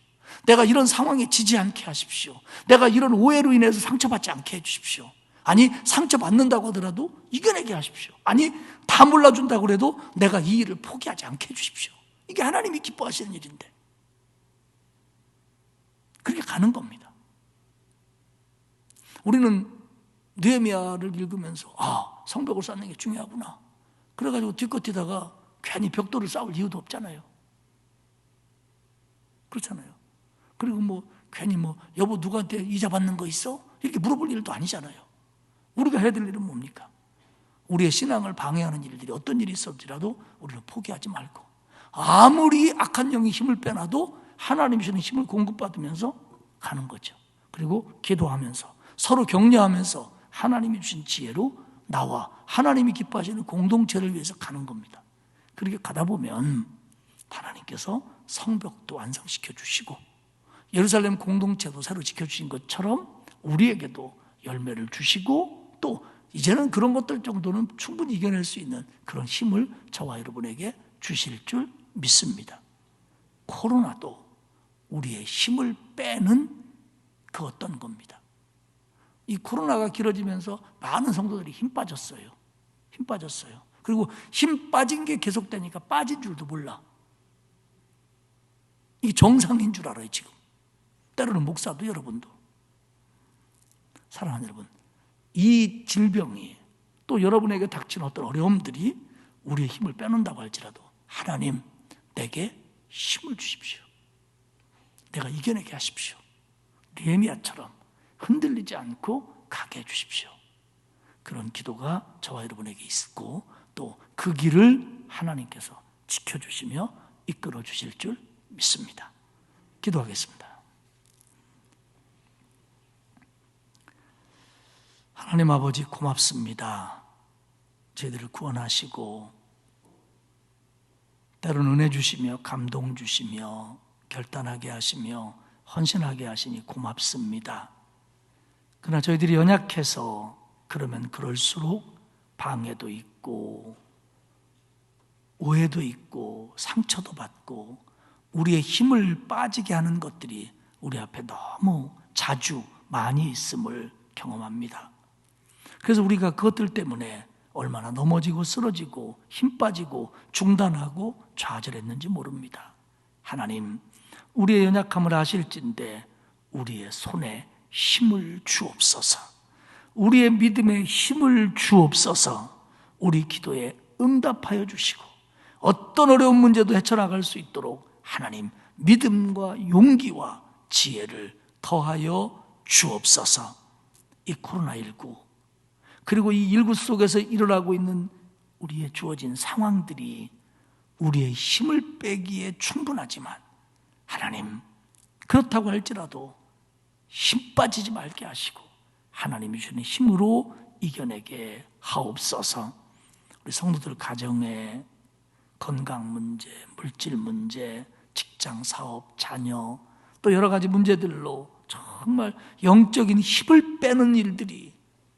내가 이런 상황에 지지 않게 하십시오. 내가 이런 오해로 인해서 상처받지 않게 해주십시오. 아니, 상처받는다고 하더라도 이겨내게 하십시오. 아니, 다 몰라준다고 해도 내가 이 일을 포기하지 않게 해주십시오. 이게 하나님이 기뻐하시는 일인데 그렇게 가는 겁니다. 우리는 느헤미야를 읽으면서 성벽을 쌓는 게 중요하구나, 그래가지고 뒤끝에다가 괜히 벽돌을 쌓을 이유도 없잖아요. 그렇잖아요. 그리고 괜히 여보 누구한테 이자 받는 거 있어? 이렇게 물어볼 일도 아니잖아요. 우리가 해야 될 일은 뭡니까? 우리의 신앙을 방해하는 일들이 어떤 일이 있을지라도 우리는 포기하지 말고, 아무리 악한 영이 힘을 빼놔도 하나님이 주는 힘을 공급받으면서 가는 거죠. 그리고 기도하면서 서로 격려하면서 하나님이 주신 지혜로 나와 하나님이 기뻐하시는 공동체를 위해서 가는 겁니다. 그렇게 가다 보면 하나님께서 성벽도 완성시켜 주시고 예루살렘 공동체도 새로 지켜주신 것처럼 우리에게도 열매를 주시고, 또 이제는 그런 것들 정도는 충분히 이겨낼 수 있는 그런 힘을 저와 여러분에게 주실 줄 믿습니다. 코로나도 우리의 힘을 빼는 그 어떤 겁니다. 이 코로나가 길어지면서 많은 성도들이 힘 빠졌어요. 그리고 힘 빠진 게 계속되니까 빠진 줄도 몰라. 이게 정상인 줄 알아요, 지금. 때로는 목사도 여러분도. 사랑하는 여러분, 이 질병이 또 여러분에게 닥친 어떤 어려움들이 우리의 힘을 빼놓는다고 할지라도 하나님, 내게 힘을 주십시오. 내가 이겨내게 하십시오. 느헤미야처럼 흔들리지 않고 가게 해주십시오. 그런 기도가 저와 여러분에게 있고 또 그 길을 하나님께서 지켜주시며 이끌어 주실 줄 믿습니다. 기도하겠습니다. 하나님 아버지 고맙습니다. 저희들을 구원하시고 때로는 은혜 주시며 감동 주시며 결단하게 하시며 헌신하게 하시니 고맙습니다. 그러나 저희들이 연약해서 그러면 그럴수록 방해도 있고 오해도 있고 상처도 받고 우리의 힘을 빠지게 하는 것들이 우리 앞에 너무 자주 많이 있음을 경험합니다. 그래서 우리가 그것들 때문에 얼마나 넘어지고 쓰러지고 힘 빠지고 중단하고 좌절했는지 모릅니다. 하나님, 우리의 연약함을 아실진대 우리의 손에 힘을 주옵소서. 우리의 믿음에 힘을 주옵소서. 우리 기도에 응답하여 주시고 어떤 어려운 문제도 헤쳐나갈 수 있도록 하나님 믿음과 용기와 지혜를 더하여 주옵소서. 이 코로나19 그리고 이 일구 속에서 일어나고 있는 우리의 주어진 상황들이 우리의 힘을 빼기에 충분하지만 하나님, 그렇다고 할지라도 힘 빠지지 말게 하시고 하나님이 주시는 힘으로 이겨내게 하옵소서. 우리 성도들 가정에 건강 문제, 물질 문제, 직장, 사업, 자녀 또 여러 가지 문제들로 정말 영적인 힘을 빼는 일들이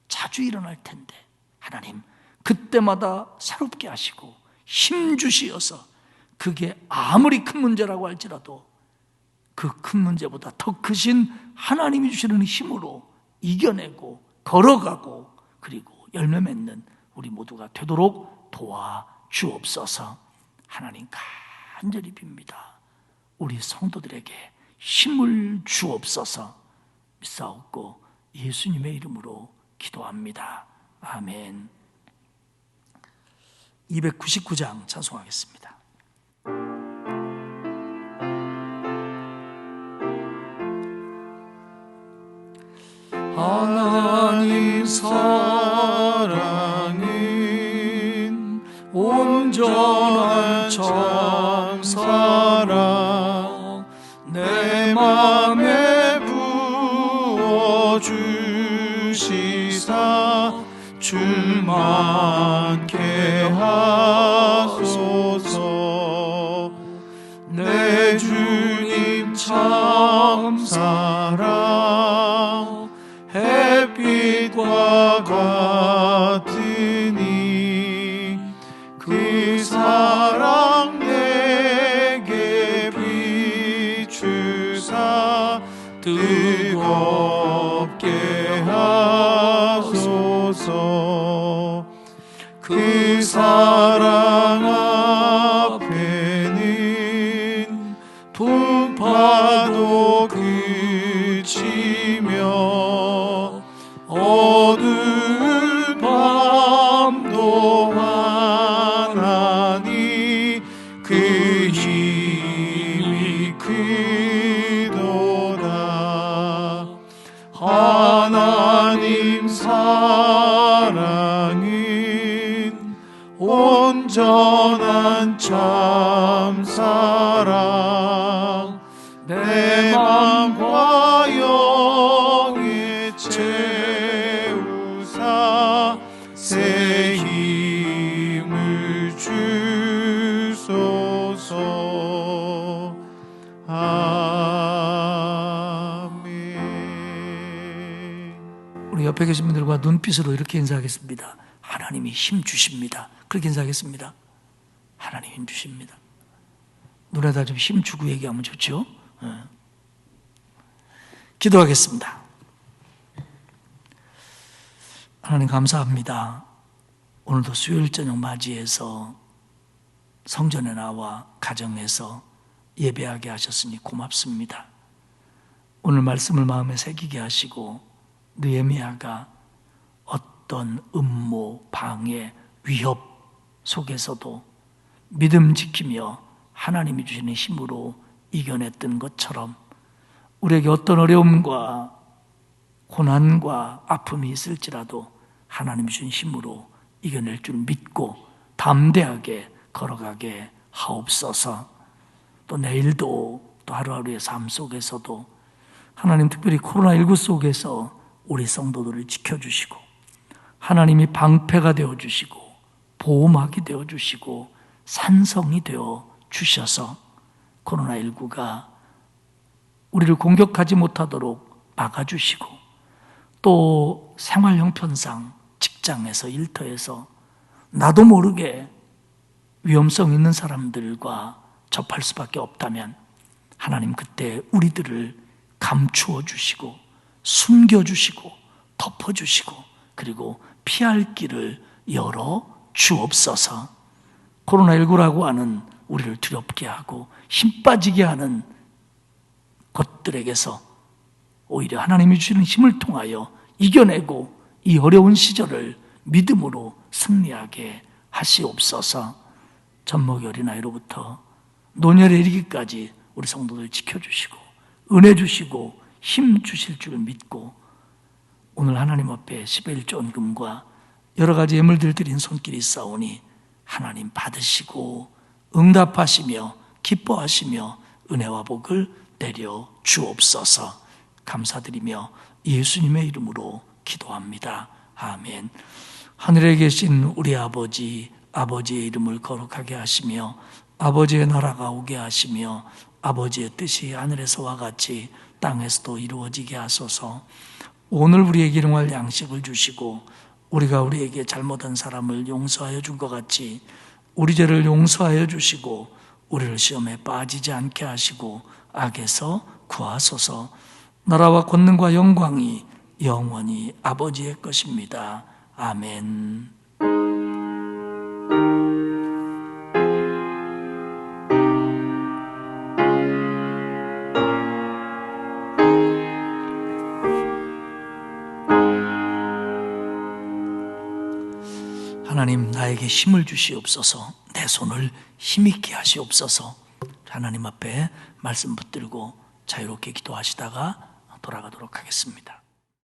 자주 일어날 텐데 하나님, 그때마다 새롭게 하시고 힘 주시어서 그게 아무리 큰 문제라고 할지라도 그 큰 문제보다 더 크신 하나님이 주시는 힘으로 이겨내고 걸어가고 그리고 열매 맺는 우리 모두가 되도록 도와주옵소서. 하나님 간절히 빕니다. 우리 성도들에게 힘을 주옵소서. 믿사옵고 예수님의 이름으로 기도합니다. 아멘. 299장 찬송하겠습니다. 하나님 사랑은 온전한 참사랑 내 맘에 부어주시사 충만케 하소서. 내 주님 참사랑 햇빛과 같으니 그 사랑 내게 비추사 뜨겁게 하소서. 그 사랑 앞에는 풍파도 그치며 어두운 밤도 환하니 그 힘이 크도다. 하나님 사랑은 온전한 참사랑 내 맘과 영에 채우사 새 힘을 주소서. 아멘. 우리 옆에 계신 분들과 눈빛으로 이렇게 인사하겠습니다. 하나님이 힘 주십니다. 그렇게 인사하겠습니다. 하나님 힘 주십니다. 눈에다 좀 힘 주고 얘기하면 좋죠. 기도하겠습니다. 하나님 감사합니다. 오늘도 수요일 저녁 맞이해서 성전에 나와 가정에서 예배하게 하셨으니 고맙습니다. 오늘 말씀을 마음에 새기게 하시고 느헤미야가 어떤 음모, 방해, 위협 속에서도 믿음 지키며 하나님이 주시는 힘으로 이겨냈던 것처럼 우리에게 어떤 어려움과 고난과 아픔이 있을지라도 하나님이 주신 힘으로 이겨낼 줄 믿고 담대하게 걸어가게 하옵소서. 또 내일도 또 하루하루의 삶 속에서도 하나님 특별히 코로나19 속에서 우리 성도들을 지켜주시고 하나님이 방패가 되어주시고 보호막이 되어주시고 산성이 되어주셔서 코로나19가 우리를 공격하지 못하도록 막아주시고 또 생활 형편상 직장에서 일터에서 나도 모르게 위험성 있는 사람들과 접할 수밖에 없다면 하나님 그때 우리들을 감추어 주시고 숨겨 주시고 덮어 주시고 그리고 피할 길을 열어 주옵소서. 코로나19라고 하는 우리를 두렵게 하고 힘 빠지게 하는 것들에게서 오히려 하나님이 주시는 힘을 통하여 이겨내고 이 어려운 시절을 믿음으로 승리하게 하시옵소서. 젖먹이 어린아이로부터 노년에 이르기까지 우리 성도들 지켜주시고 은혜 주시고 힘 주실 줄 믿고 오늘 하나님 앞에 11조 원금과 여러 가지 예물들 드린 손길이 있사오니 하나님 받으시고 응답하시며 기뻐하시며 은혜와 복을 내려 주옵소서. 감사드리며 예수님의 이름으로 기도합니다. 아멘. 하늘에 계신 우리 아버지, 아버지의 이름을 거룩하게 하시며 아버지의 나라가 오게 하시며 아버지의 뜻이 하늘에서와 같이 땅에서도 이루어지게 하소서. 오늘 우리에게 일용할 양식을 주시고 우리가 우리에게 잘못한 사람을 용서하여 준 것 같이 우리 죄를 용서하여 주시고 우리를 시험에 빠지지 않게 하시고 악에서 구하소서. 나라와 권능과 영광이 영원히 아버지의 것입니다. 아멘. 하나님, 나에게 힘을 주시옵소서. 내 손을 힘있게 하시옵소서. 하나님 앞에 말씀 붙들고 자유롭게 기도하시다가 돌아가도록 하겠습니다.